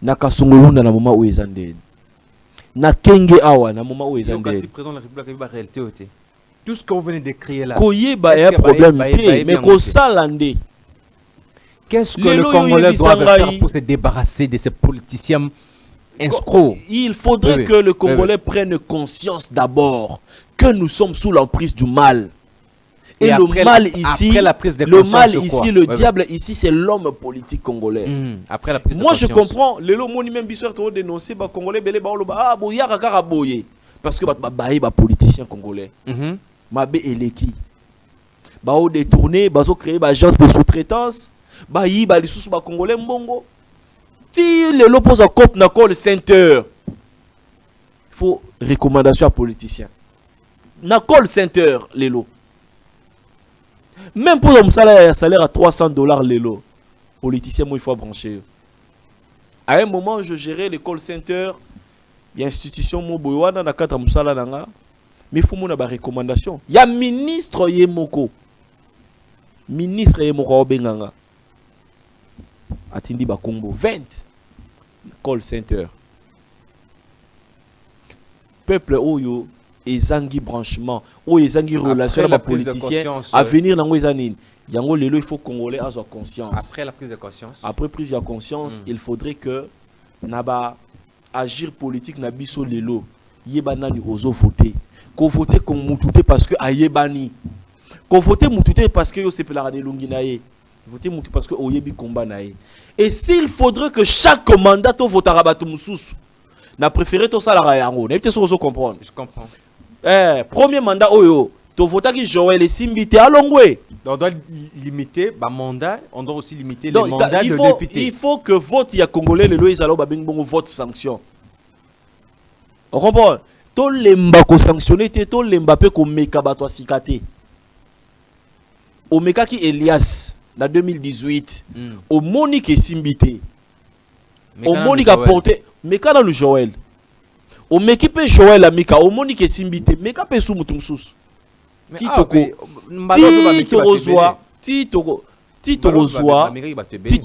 na Kasongolunda na moment où ils andeni na Kenge awa na moment où ils andeni si président de la République ba réalité tout ce que vous venez de créer là koye ba un problème mais ko salande. Qu'est-ce que le Congolais doit faire pour se débarrasser de ces politiciens escrocs? Il faudrait que le Congolais prenne conscience d'abord que nous sommes sous l'emprise du mal. Et le mal ici, le diable ici, c'est l'homme politique congolais. Après la prise de Moi, je comprends. Les lots même bisouer trop dénoncé par Congolais, belé ah boya kakara boye parce que ba politicien congolais. Mabe eleki. Ba o détourner, ba zo créer ba agence de sous-traitance. Ba yi ba lisusu ba Congolais mbongo. Si les lots posent un cop na call center. Il faut recommandation à politiciens. Na call center les lots. Même pour un salaire à $300 les lots. Politicien, moi, il faut brancher. À un moment, je gérais les call centers. Il y a une institution, Moboywana, na kata musala nanga. Mais il faut mon recommandation. Il y a ministre Yemoko. Ministre Yemoko Obenganga. Atindi Bakongo. 20 call center. Peuple Oyo. Ezangi branchement ou ezangi relation avec les politiciens à venir dans les années. Yango lelo il faut congolais avoir conscience. Après la prise de conscience. Après prise de conscience, il faudrait que naba agir politique na biso lelo yebana ni ozo voter. Ko voter comme mututé parce que ayebani. Ko voter mututé parce que yo sepela de lungi nae. Voter mututé parce que oyebi combat nae. Et s'il faudrait que chaque mandat to votera batu mususu. Na préféré to salara yango. Na peut-être so comprendre. Je comprends. Premier mandat oyo to vota ki Joël et Simbité alongwe. On doit limiter ba mandat, on doit aussi limiter les mandats de députés. Il faut que vote ya congolais le lois alo ba bongo vote sanction. On comprend? To lemba ko sanctionner te to lemba pe ko meka bato sikate. O meka ki Elias na 2018. Au Monique et Simbité. Au Monique a porté meka dans le Joël. O mekipe Joël Amika o Monique Simbité meka pe sou mutumsusu Tito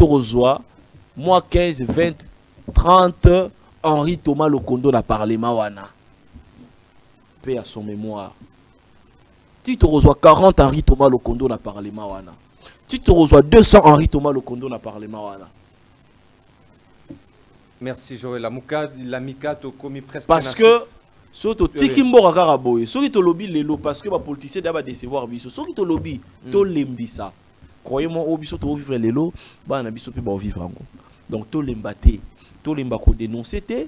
Rozoa moi 15 20 30 Henri Thomas Lokondo na parlement wana paix à son mémoire. Tito Rozoa 40 Henri Thomas Lokondo na parlement wana. Tito Rozoa 200 Henri Thomas Lokondo na parlement wana. Merci Joël. L'amica to commis presque. Parce que Soto tiki mboka kaka boye. Soki to lobby lelo parce que ba politicien d'aba décevoir biso. Soki to lobby to lembisa. Croyez-moi au biso to vivre lelo, ba na biso pe ba vivre ngo. Donc to lembate, to lemba ko dénoncer té.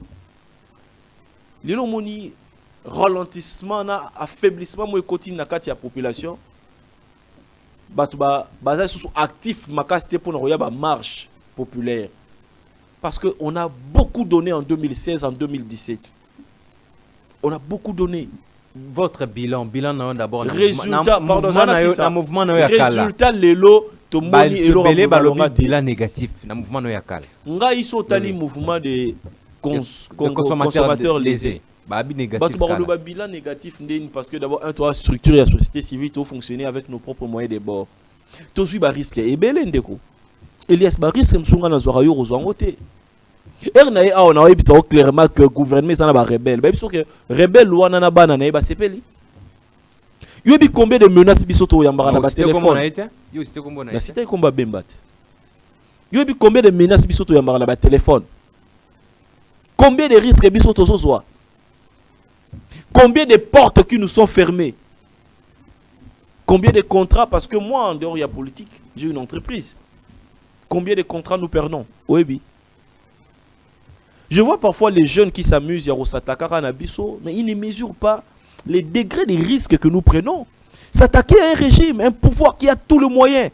Lelo moni ralentissement na affaiblissement mo ekoti na kati ya population. Batu ba baza sous actif makasté pour na ba marche populaire. Parce que on a beaucoup donné en 2016 en 2017. On a beaucoup donné. Votre bilan d'abord. Résultat, mouvement résultat lelo to moni elo bilan négatif na mouvement no yakala. Nga iso tali mouvement de consommateurs lésés. Babi négatif. Ba bilan négatif ndeni parce que d'abord un toi structure la société civile to fonctionner avec nos propres moyens de bord. To suit ba risque et belé ndeko. Elias ba risque msunga na zwa yo rozwango te. Ernaï a on a eu clairement que le gouvernement est un rebelle. Mais que rebelle ou un banane ba sepeli. Yo bi combien de menaces bisoto yambara na téléphone. Yo c'était comme na c'était combat bembat. Yo bi combien de menaces bisoto yambara na téléphone. Combien de risques bisoto sozoa. Combien de portes qui nous sont fermées. Combien de contrats parce que moi en dehors il y a politique, j'ai une entreprise. Combien de contrats nous perdons. Oui. Je vois parfois les jeunes qui s'amusent à s'attaquer à Nabiso, mais ils ne mesurent pas les degrés de risques que nous prenons. S'attaquer à un régime, un pouvoir qui a tout le moyen.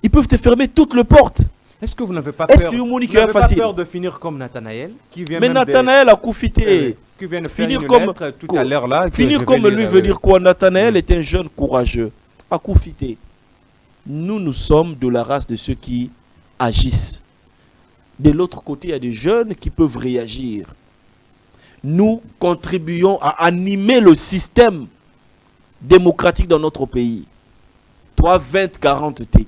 Ils peuvent te fermer toutes les portes. Est-ce que vous n'avez pas peur de finir comme Nathanaël qui vient mais Nathanaël a confité. Qui vient de finir comme tout à l'heure là. Finir comme lui veut dire quoi? Nathanaël est un jeune courageux. A confité. Nous sommes de la race de ceux qui agissent. De l'autre côté, il y a des jeunes qui peuvent réagir. Nous contribuons à animer le système démocratique dans notre pays. Toi, 20-40 T. Et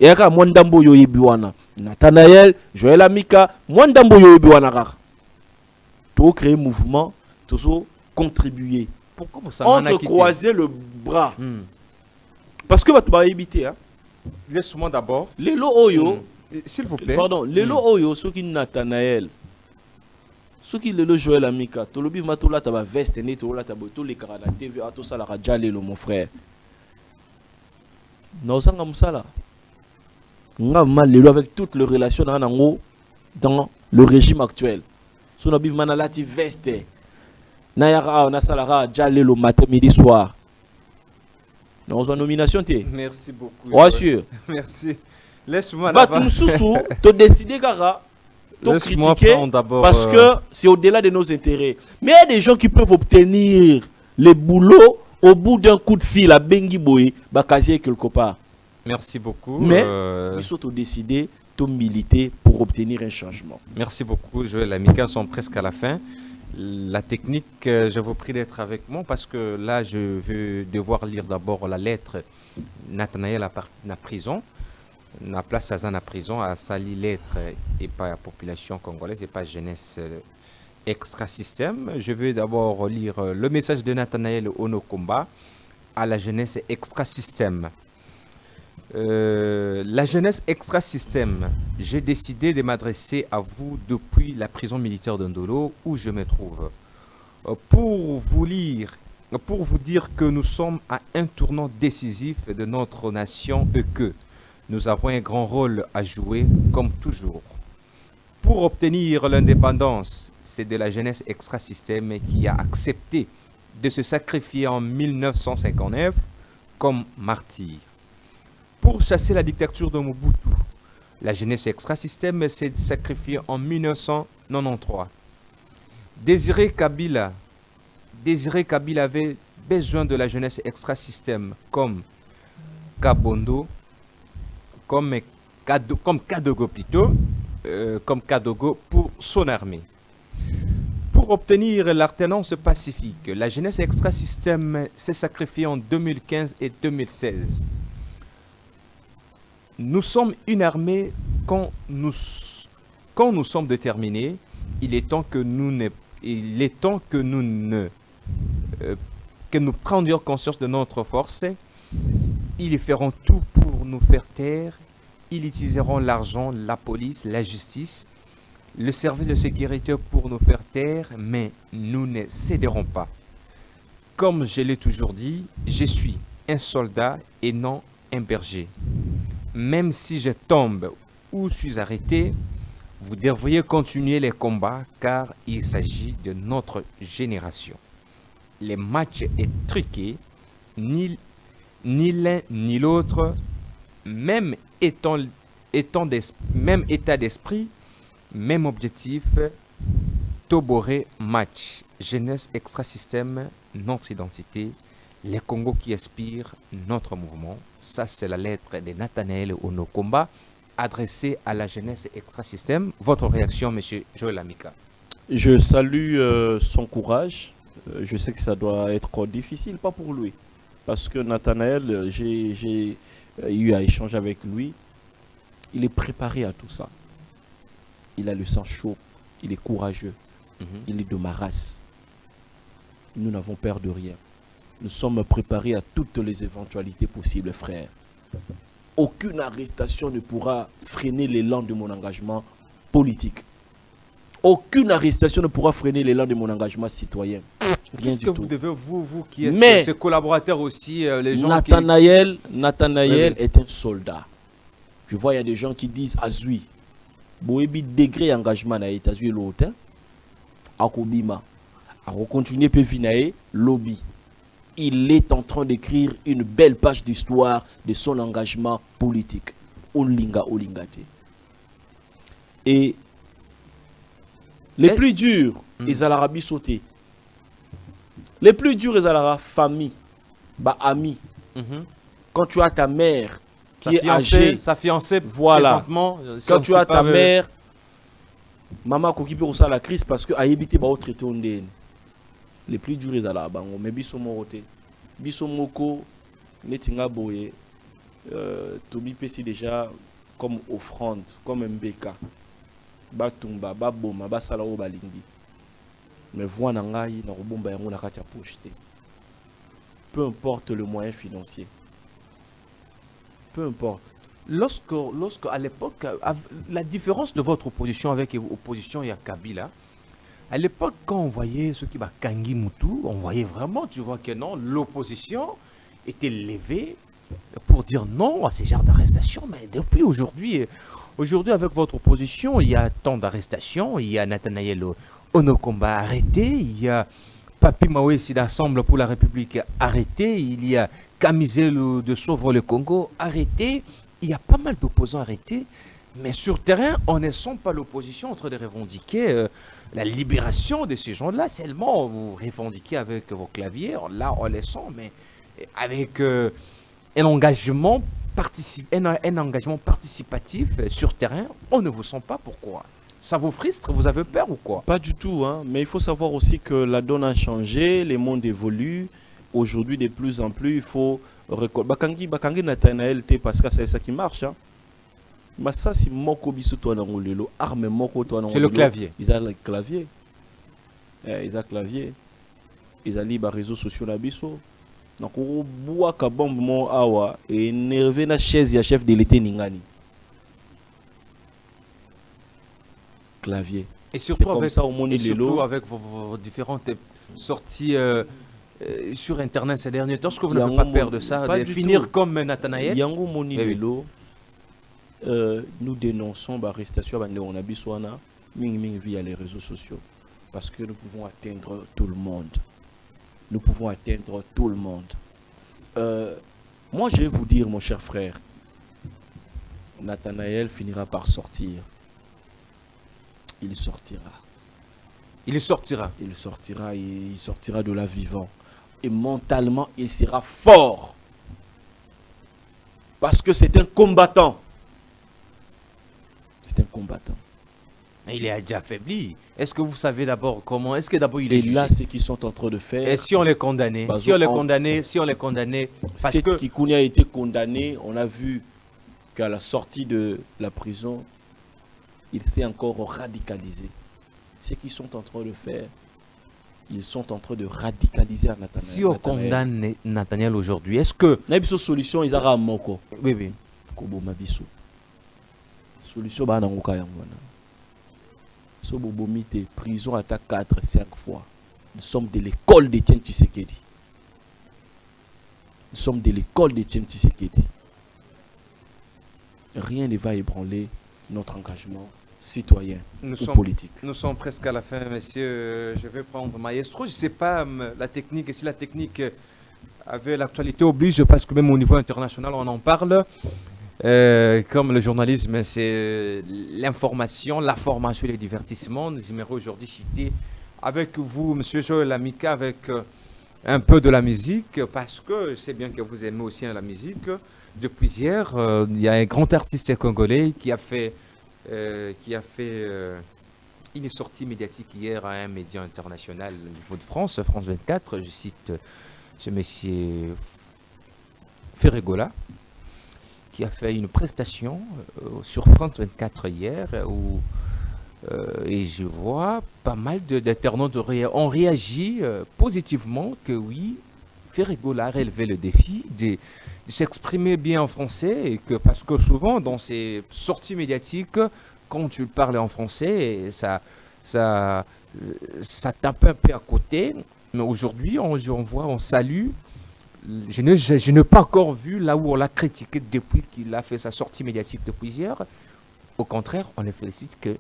il y a Mwandambo Yoyebiwana. Nathanaël, Joël Amika, Mwandambo Yoyebiwana. Tout créer un mouvement, tout contribuer. Entrecroiser le bras. Parce que tu vas éviter. Laisse-moi d'abord. Les lots Oyo. S'il vous plaît. Pardon, les lots Oyo, ceux qui Nathanaël. Ceux qui le Joël Amika. Tu l'as vu, tu l'as ta veste, tu l'as ta boîte, les caras, la TV, tout ça, la radjale, mon frère. Nous sommes ça là. Nous avons mal avec toutes les relations dans le régime actuel. Si nous avons mal la veste, nous avons salara djale le matin, midi, soir. Nous avons nomination. Merci beaucoup. Ouais, sûr. Merci. Laisse-moi d'abord. Tu décides Gara. Critiquer parce que c'est au-delà de nos intérêts. Mais il y a des gens qui peuvent obtenir les boulots au bout d'un coup de fil à Bengi Boy, casier quelque part. Merci beaucoup. Mais ils sont décidés de militer pour obtenir un changement. Merci beaucoup, Joël. Les amicales sont presque à la fin. La technique, je vous prie d'être avec moi parce que là, je vais devoir lire d'abord la lettre. Nathanaël a parti de la prison. Na place à la prison à sali lettre et pas la population congolaise et pas jeunesse extra-système. Je vais d'abord lire le message de Nathanaël Onokomba à la jeunesse extra-système. La jeunesse extra-système, j'ai décidé de m'adresser à vous depuis la prison militaire d'Ndolo où je me trouve. Pour vous dire que nous sommes à un tournant décisif de notre nation et que nous avons un grand rôle à jouer, comme toujours. Pour obtenir l'indépendance, c'est de la jeunesse extra-système qui a accepté de se sacrifier en 1959 comme martyr. Pour chasser la dictature de Mobutu, la jeunesse extra-système s'est sacrifiée en 1993. Désiré Kabila avait besoin de la jeunesse extra-système comme Kabondo, comme Kadogo plutôt, comme Kadogo pour son armée. Pour obtenir l'alternance pacifique, la jeunesse extra-système s'est sacrifiée en 2015 et 2016. Nous sommes une armée quand nous sommes déterminés. Il est temps que nous prenions conscience de notre force. Ils feront tout pour nous faire taire. Ils utiliseront l'argent, la police, la justice, le service de sécurité pour nous faire terre, mais nous ne céderons pas. Comme je l'ai toujours dit, je suis un soldat et non un berger. Même si je tombe ou suis arrêté, vous devriez continuer les combats car il s'agit de notre génération. Le match est truqué, ni l'un ni l'autre, même même état d'esprit, même objectif, Toboré match, jeunesse extra-système, notre identité, les Congos qui aspirent notre mouvement. Ça, c'est la lettre de Nathanaël Onokomba adressée à la jeunesse extra-système. Votre réaction, monsieur Joël Amika? Je salue son courage. Je sais que ça doit être difficile, pas pour lui. Parce que Nathanaël, j'ai eu à échanger avec lui. Il est préparé à tout ça. Il a le sang chaud. Il est courageux. Il est de ma race. Nous n'avons peur de rien. Nous sommes préparés à toutes les éventualités possibles, frère. Aucune arrestation ne pourra freiner l'élan de mon engagement politique. Aucune arrestation ne pourra freiner l'élan de mon engagement citoyen. Qu'est-ce que vous devez, vous qui êtes ses collaborateurs aussi, les gens Nathanaël Oui. est un soldat. Je vois, il y a des gens qui disent Azui. Boebi degré engagement na Azui l'autre. Akobima. A continuer Pevinae lobby. Il est en train d'écrire une belle page d'histoire de son engagement politique. Olinga Olingate. Et les plus durs, ils allaient rabi sauter. Les plus durs, ils allaient famille, bah amis. Quand tu as ta mère qui est âgée, sa fiancée, voilà. Quand tu as ta mère, maman qui peut aussi la crise parce que a évité ba traité ondene. Les plus durs, ils allaient bango, mais biso moroté, biso moko netinga boye, tobi pesi déjà comme offrande, comme un beka. Batumba, baboma, basala o balingi. Mais voix nangai na robomba yango na kati ya poche te. Peu importe le moyen financier. Peu importe. Lorsque à l'époque, la différence de votre opposition avec l'opposition il y a Kabila, à l'époque quand on voyait ceux qui va Kangi Moutou, on voyait vraiment, tu vois que non, l'opposition était levée pour dire non à ces genres d'arrestations. Mais depuis aujourd'hui, avec votre opposition, il y a tant d'arrestations. Il y a Nathanaël Onokomba arrêté, il y a Papi Mawesi d'Assemble pour la République arrêté, il y a Kamizelu de Sauve le Congo arrêté, il y a pas mal d'opposants arrêtés. Mais sur terrain, on ne sent pas l'opposition en train de revendiquer la libération de ces gens-là. Seulement, vous revendiquez avec vos claviers, là on les sent, mais avec un engagement participatif sur terrain, on ne vous sent pas. Pourquoi? Ça vous frustre? Vous avez peur ou quoi? Pas du tout, hein. Mais il faut savoir aussi que la donne a changé, les mondes évoluent. Aujourd'hui, de plus en plus, il faut récolter. Bakangi Nathanaël, parce que c'est ça qui marche. Hein. Mais ça, c'est moko biso toi dans le arme moko toi dans c'est le clavier. Ils ont le clavier. Ils ont clavier. Ils ont les réseaux sociaux na biso. Donc on boit ka bombe mo awa et énervé na chaise ya chef de l'été ningani. Clavier. Et surtout comme avec ça au monde surtout avec vos différentes sorties sur internet ces derniers temps. Est-ce que vous n'avez pas peur de ça, de finir tout comme Nathanaël? Yango moni lelo. Nous dénonçons l'arrestation de Onabiswana via les réseaux sociaux parce que nous pouvons atteindre tout le monde. Nous pouvons atteindre tout le monde. Moi, je vais vous dire, mon cher frère, Nathanaël finira par sortir. Il sortira. Il sortira. Il sortira. Il sortira de là vivant. Et mentalement, il sera fort. Parce que c'est un combattant. C'est un combattant. Mais il est déjà affaibli. Est-ce que vous savez d'abord comment? Est-ce que d'abord il est jugé? Et là, ce qu'ils sont en train de faire. Et si on les condamnait? Si on les condamnait, parce que Kikouni a été condamné, on a vu qu'à la sortie de la prison, il s'est encore radicalisé. Ce qu'ils sont en train de faire, ils sont en train de radicaliser Nathanaël. Si on condamne Nathanaël aujourd'hui, est-ce que na biso solution ils aura moko? Oui, oui. Kobo mabiso. Solution ba na ngoka yango na. Sobobomite, prison à 4-5 fois. Nous sommes de l'école d'Étienne Tshisekedi. Nous sommes de l'école d'Étienne Tshisekedi. Rien ne va ébranler notre engagement citoyen ou politique. Nous sommes presque à la fin, monsieur. Je vais prendre Maestro. Je ne sais pas la technique, et si la technique avait l'actualité oblige, parce que même au niveau international, on en parle. Comme le journalisme, c'est l'information, la formation et le divertissement. Nous aimerions aujourd'hui citer avec vous, monsieur Joël Amika, avec un peu de la musique, parce que c'est bien que vous aimez aussi la musique. Depuis hier, il y a un grand artiste congolais qui a fait une sortie médiatique hier à un média international au niveau de France, France 24. Je cite ce monsieur Ferregola, qui a fait une prestation sur France 24 hier, où et je vois pas mal d'internautes ont réagi positivement que oui, Ferregola a relevé le défi de s'exprimer bien en français, et que parce que souvent dans ces sorties médiatiques, quand tu parles en français, ça tape un peu à côté. Mais aujourd'hui, on voit, on salue. Je n'ai pas encore vu là où on l'a critiqué depuis qu'il a fait sa sortie médiatique depuis hier. Au contraire, on le félicite que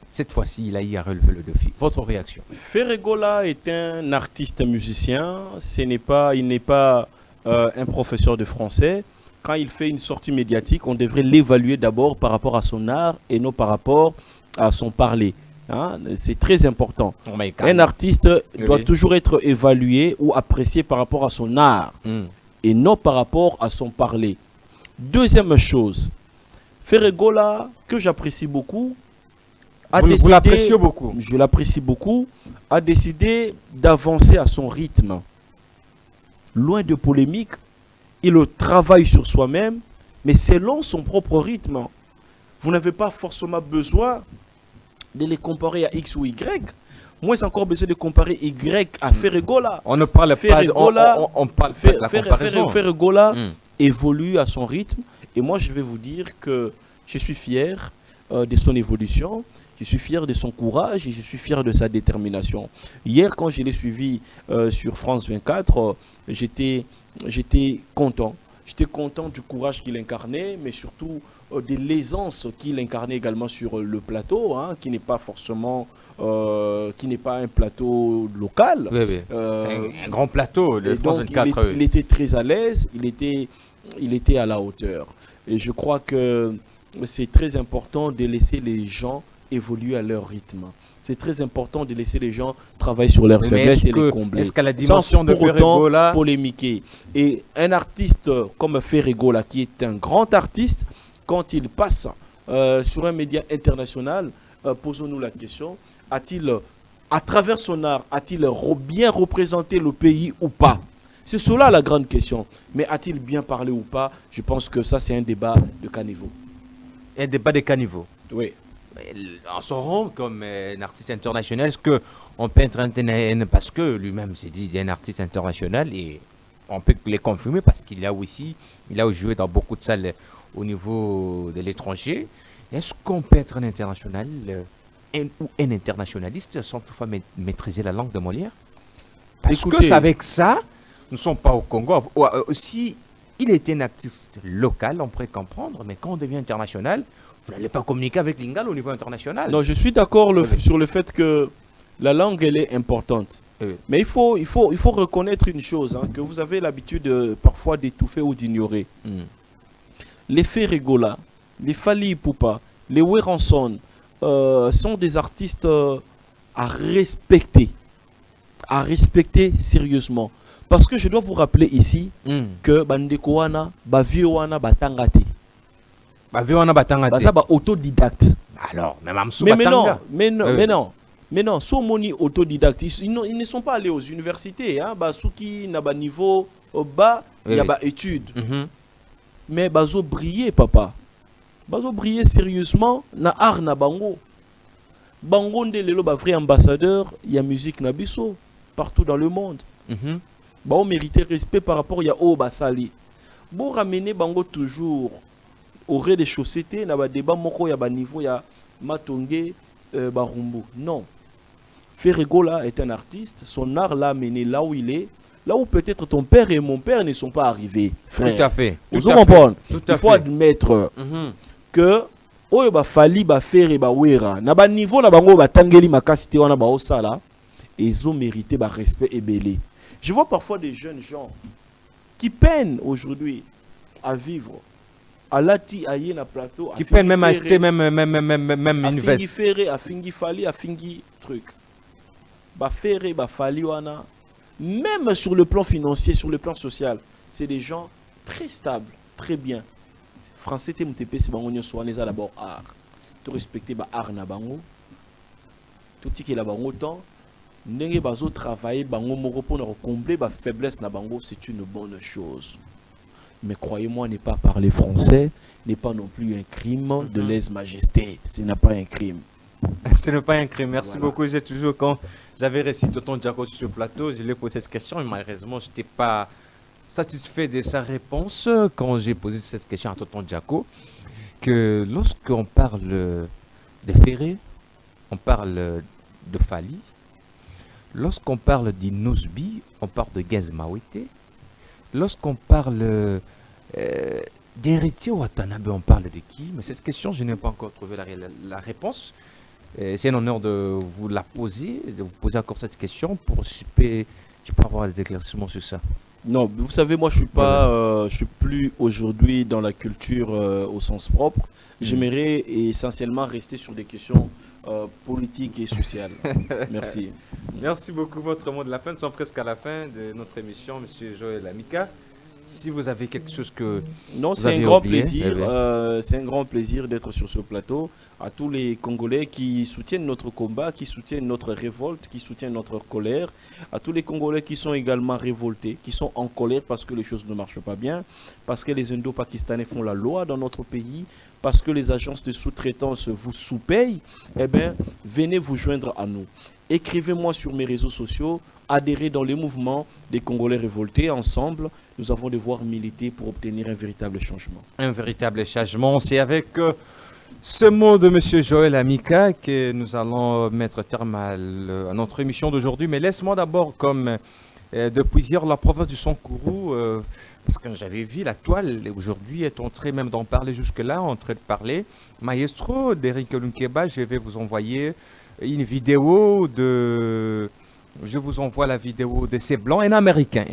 cette fois-ci, il a eu à relever le défi. Votre réaction? Ferregola est un artiste musicien. Il n'est pas un professeur de français. Quand il fait une sortie médiatique, on devrait l'évaluer d'abord par rapport à son art et non par rapport à son parler. Hein? C'est très important. Un artiste doit toujours être évalué ou apprécié par rapport à son art et non par rapport à son parler. Deuxième chose, Ferregola, que j'apprécie beaucoup, vous l'appréciez beaucoup. Je l'apprécie beaucoup, a décidé d'avancer à son rythme. Loin de polémique, il travaille sur soi-même, mais selon son propre rythme. Vous n'avez pas forcément besoin de les comparer à X ou Y. Moi, j'ai encore besoin de comparer Y à Ferregola. On ne parle pas de la comparaison. Ferregola évolue à son rythme. Et moi, je vais vous dire que je suis fier de son évolution. Je suis fier de son courage et je suis fier de sa détermination. Hier, quand je l'ai suivi sur France 24, j'étais content. J'étais content du courage qu'il incarnait, mais surtout de l'aisance qu'il incarnait également sur le plateau, hein, qui n'est pas forcément, qui n'est pas un plateau local. Oui, oui. C'est un grand plateau de France 24. Il était très à l'aise, il était à la hauteur. Et je crois que c'est très important de laisser les gens évoluer à leur rythme. C'est très important de laisser les gens travailler sur leurs faiblesses et les combler. Est-ce qu'à la dimension de Ferregola, polémiquer. Et un artiste comme Ferregola, qui est un grand artiste, quand il passe sur un média international, posons-nous la question, a-t-il, à travers son art, a-t-il bien représenté le pays ou pas? C'est cela la grande question. Mais a-t-il bien parlé ou pas? Je pense que ça, c'est un débat de caniveau. Un débat de caniveau. Oui. En son rôle comme un artiste international, est-ce qu'on peut être un, parce que lui-même s'est dit un artiste international, et on peut les confirmer parce qu'il a joué dans beaucoup de salles au niveau de l'étranger. Est-ce qu'on peut être un international ou un internationaliste sans toutefois maîtriser la langue de Molière? Parce que c'est avec ça, nous ne sommes pas au Congo. Si il était un artiste local, on pourrait comprendre, mais quand on devient international, vous n'allez pas communiquer avec Lingala au niveau international. Non, je suis d'accord sur le fait que la langue, elle est importante. Oui. Mais il faut reconnaître une chose, hein, que vous avez l'habitude parfois d'étouffer ou d'ignorer. Les Ferregola, les Fally Ipupa, les Weranson sont des artistes à respecter sérieusement. Parce que je dois vous rappeler ici que Bandeko wana, Bavio wana, Batangate. Autodidacte. Alors, mais non, Somoni autodidacte, ils ne sont pas allés aux universités. Hein, Basuki n'a pas niveau bas, il y a pas études. Mais bazo briller, papa. Bazo briller sérieusement, na art na bango. Bango nde lelo ba vrai ambassadeur, il y a musique na biso partout dans le monde. Bao mériter respect par rapport à au basali. Bon ramener bango toujours au rez-de-chaussée, na ba débat moko ya ba niveau ya Matongé Barumbu. Non. Ferrego là est un artiste, son art l'a mené là où il est, là où peut-être ton père et mon père ne sont pas arrivés. Frère. Tout à fait. Vous comprenez? Tout à Il faut fait. admettre Mhm. que oyo ba fali ba faire ba wera na ba niveau na bango ba tangeli makasi te wana ba osala ils ont mérité ba respect et belé. Je vois parfois des jeunes gens qui peinent aujourd'hui à vivre. À lati aye na plateau Qui peine même acheter même une fingi veste. ferré a fingi fali a fingi truc. Ba ferré ba fali wana même sur le plan financier, sur le plan social, c'est des gens très stables, très bien. Français te mutep si bango nyonso wana eza d'abord art. To respecter ba art na bango. Tout tiki la bango temps ndenge bazo travailler bango moko pour combler ba faiblesse na bango, c'est une bonne chose. Mais croyez-moi, ne pas parler français n'est pas non plus un crime de lèse-majesté. Ce n'est pas un crime. Ce n'est pas un crime. Merci Voilà. beaucoup. J'ai toujours, quand j'avais réussi Tonton Diaco sur le plateau, je lui ai posé cette question et malheureusement, je n'étais pas satisfait de sa réponse quand j'ai posé cette question à Tonton Diaco. Que lorsqu'on parle de Ferré, on parle de Fali. Lorsqu'on parle d'Inosbi, on parle de Gazmawete. Lorsqu'on parle d'héritier Watanabe, on parle de qui? Mais cette question, je n'ai pas encore trouvé la réponse. C'est un honneur de vous la poser, de vous poser encore cette question pour que je peux avoir des éclaircissements sur ça. Non, vous savez, moi, je suis pas, je suis plus aujourd'hui dans la culture au sens propre. J'aimerais essentiellement rester sur des questions politiques et sociales. Merci. Merci beaucoup. Votre mot de la fin. Nous sommes presque à la fin de notre émission, Monsieur Joël Amika. Si vous avez quelque chose que Non, vous c'est un avez grand oublié, plaisir. eh bien. C'est un grand plaisir d'être sur ce plateau. À tous les Congolais qui soutiennent notre combat, qui soutiennent notre révolte, qui soutiennent notre colère. À tous les Congolais qui sont également révoltés, qui sont en colère parce que les choses ne marchent pas bien, parce que les Indo-Pakistanais font la loi dans notre pays, parce que les agences de sous-traitance vous sous-payent. Eh bien, venez vous joindre à nous. Écrivez-moi sur mes réseaux sociaux, adhérez dans les mouvements des Congolais révoltés. Ensemble, nous avons devoir militer pour obtenir un véritable changement. Un véritable changement. C'est avec ce mot de Monsieur Joël Amika que nous allons mettre terme à notre émission d'aujourd'hui. Mais laisse-moi d'abord, comme depuis hier, la province du Sankourou, parce que j'avais vu la toile aujourd'hui est en train même d'en parler jusque-là, en train de parler. Maestro d'Eric Lunkeba, je vais vous envoyer une vidéo de... Je vous envoie la vidéo de ces blancs, un Américain,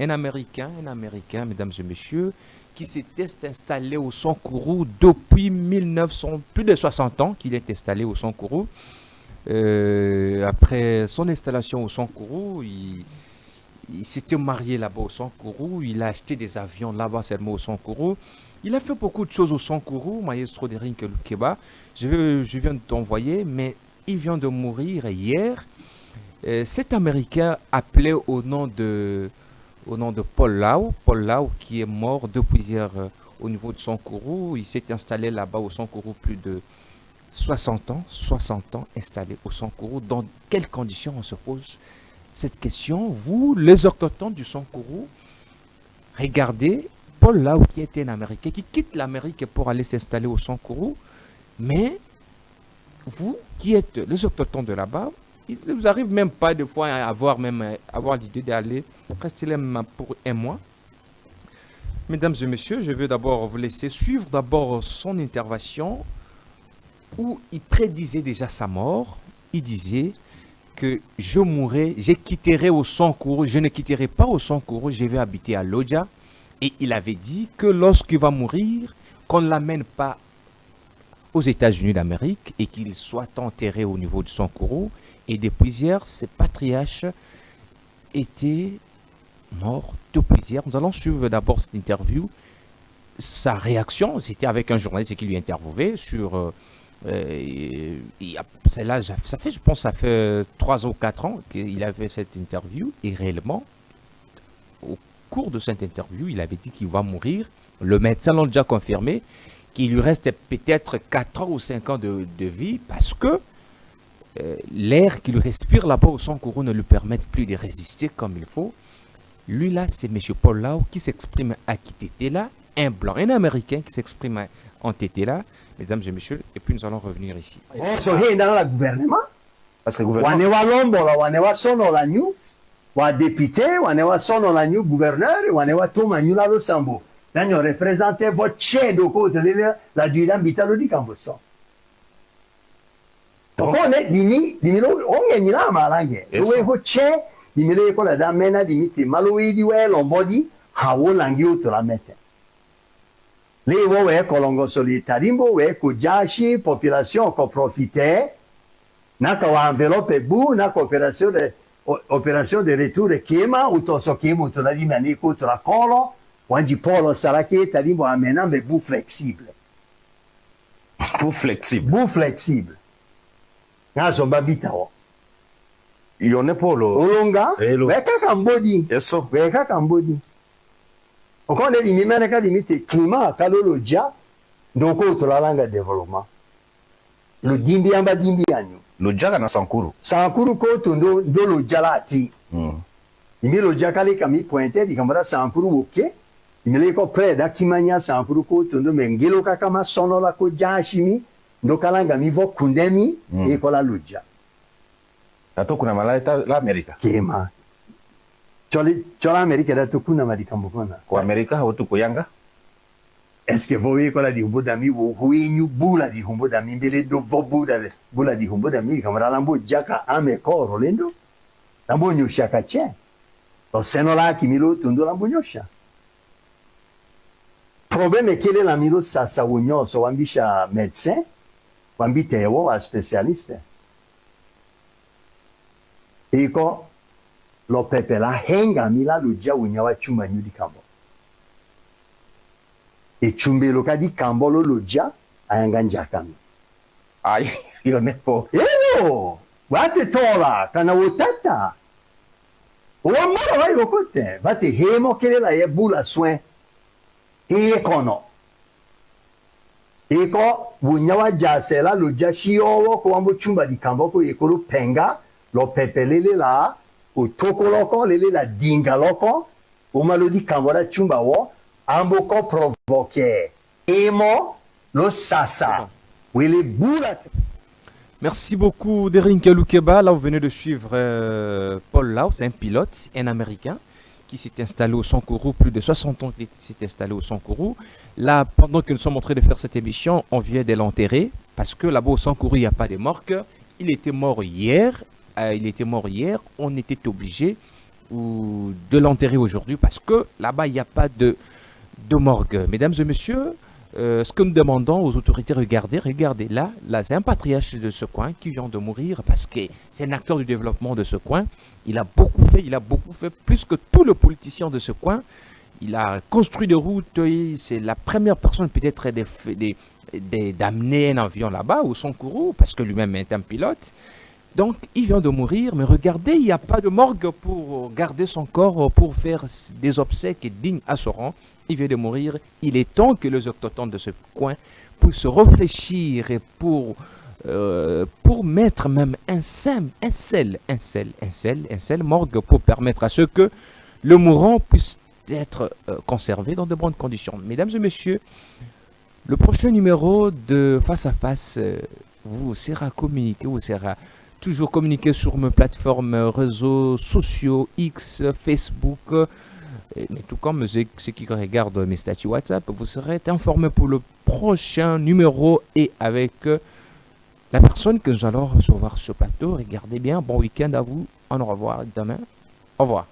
mesdames et messieurs, qui s'était installé au Sankourou depuis 1900, plus de 60 ans qu'il est installé au Sankourou. Après son installation au Sankourou, il s'était marié là-bas au Sankourou, il a acheté des avions là-bas seulement au Sankourou. Il a fait beaucoup de choses au Sankourou, Maestro d'Eric Lukeba. Je viens de t'envoyer, mais il vient de mourir hier. Cet Américain appelé au nom de Paul Lau qui est mort depuis hier au niveau de Sankourou. Il s'est installé là-bas au Sankourou plus de 60 ans installé au Sankourou. Dans quelles conditions on se pose cette question? Vous, les autochtones du Sankourou, regardez Paul Lau qui était un Américain, qui quitte l'Amérique pour aller s'installer au Sankourou. Mais vous qui êtes les autochtones de là-bas, il ne vous arrive même pas de fois à avoir l'idée d'aller rester là pour un mois. Mesdames et messieurs, je veux d'abord vous laisser suivre d'abord son intervention où il prédisait déjà sa mort. Il disait que je mourrai, je quitterai au Sankourou, je ne quitterai pas au Sankourou, je vais habiter à Lodja. Et il avait dit que lorsqu'il va mourir, qu'on ne l'amène pas aux États-Unis d'Amérique et qu'il soit enterré au niveau de Sankourou. Et depuis hier, ces patriarches étaient morts depuis hier. Nous allons suivre d'abord cette interview. Sa réaction, c'était avec un journaliste qui lui interviewait sur... celle-là, ça fait, je pense, ça fait 3 ou 4 ans qu'il avait cette interview. Et réellement, au cours de cette interview, il avait dit qu'il va mourir. Le médecin l'a déjà confirmé qu'il lui reste peut-être 4 ans ou 5 ans de vie parce que l'air qu'il respire là-bas au Sankourou ne lui permet plus de résister comme il faut. Lui là, c'est M. Paul Lau qui s'exprime à Kitetela, un blanc, un Américain qui s'exprime entêtés là, mesdames et messieurs, et puis nous allons revenir ici. On se fait dans le gouvernement. Parce que le gouvernement. On est à l'ombre, on est à son la new, on est député, on est à son la new gouverneur, on est à tout manu là le sambo. Nous représentons votre chef de côté la durée vitale du Camboso. Donc on est dimi, on est là malangue. Nous est votre chef, dimi le ko la damena dimi te maloi di we lombodi, hawo langi utra mete. Les ouais kolongo solitarimbo ouais ko jashi population ko profiter. Naka wa enveloppe bu na coopération de retour de kema ou to so kema to la dimani ko to la kolo wanji polo sarake talimbo amena me bu flexible. Pour flexible. Bu flexible. Na so babita o. Il y en a pour le. Olonga. Weka kambodi. Eso. Weka kambodi. Okonde di mimene di mite climat kalolo ja donc to la langa développement. Le dimbi amba dimbi anyu. Le jaga na Sankuru. Sankuru ko tondo do lo jalati. Imi lo jakali kami pointe di kamera Sankuru oke. Imi le ko preda kimanya Sankuru ko tondo mengelo kama sono la ko jashimi ndo kalanga mi vo kundemi e ko la luja. Ato kuna malaita la Amerika. Kema. Chola Amerika da to kuna mari kamukona. Ko Amerika hautu ko yanga. Est-ce que vous voyez quoi di humbo dami wo huinyu bula di humbo dami mbele do vo bula di humbo dami kamera lambo jaka ame koro lendo lambo nyusha kache lo seno la kimilo tundo lambo nyosha problème quel est la milo sa wonyo so wambisha médecin wambite wo a spécialiste iko lo pepela henga mila luja wonya wa chuma nyudi kambo e chumbelo kadi kambolo loja ayanga njakami Ay, yo ne po. elo wate tola kana wotata wamara wa yokote bate hemo kelela ye bula soin e kono eko bunyawa jasela loja shiowo ko wambo chumba di kamboko ekolo penga lo pepelele la otokoloko lele la dingaloko o malodi kambora chumba wo amboko provoqué emo lo sasa wele bula. Merci beaucoup Derin Kalukeba. Là, vous venez de suivre Paul Lau, c'est un pilote, un Américain qui s'est installé au Sankourou, plus de 60 ans qu'il s'est installé au Sankourou. Là, pendant que nous sommes en train de faire cette émission, on vient de l'enterrer parce que là-bas au Sankourou, il n'y a pas de morgue. Il était mort hier. On était obligé de l'enterrer aujourd'hui parce que là-bas, il n'y a pas de morgue. Mesdames et messieurs, ce que nous demandons aux autorités, regardez, là c'est un patriarche de ce coin qui vient de mourir parce que c'est un acteur du développement de ce coin. Il a beaucoup fait, plus que tous les politiciens de ce coin. Il a construit des routes, c'est la première personne peut-être d'amener un avion là-bas au Sankourou parce que lui-même est un pilote. Donc, il vient de mourir, mais regardez, il n'y a pas de morgue pour garder son corps, pour faire des obsèques dignes à son rang. Il vient de mourir. Il est temps que les autochtones de ce coin puissent réfléchir et pour mettre même un seul morgue pour permettre à ce que le mourant puisse être conservé dans de bonnes conditions. Mesdames et messieurs, le prochain numéro de Face à Face vous sera communiqué, vous sera toujours communiqué sur mes plateformes réseaux sociaux, X, Facebook, mais tout comme ceux qui regardent mes statuts WhatsApp, vous serez informés pour le prochain numéro et avec la personne que nous allons recevoir sur ce plateau. Regardez bien, bon week-end à vous, au revoir demain, au revoir.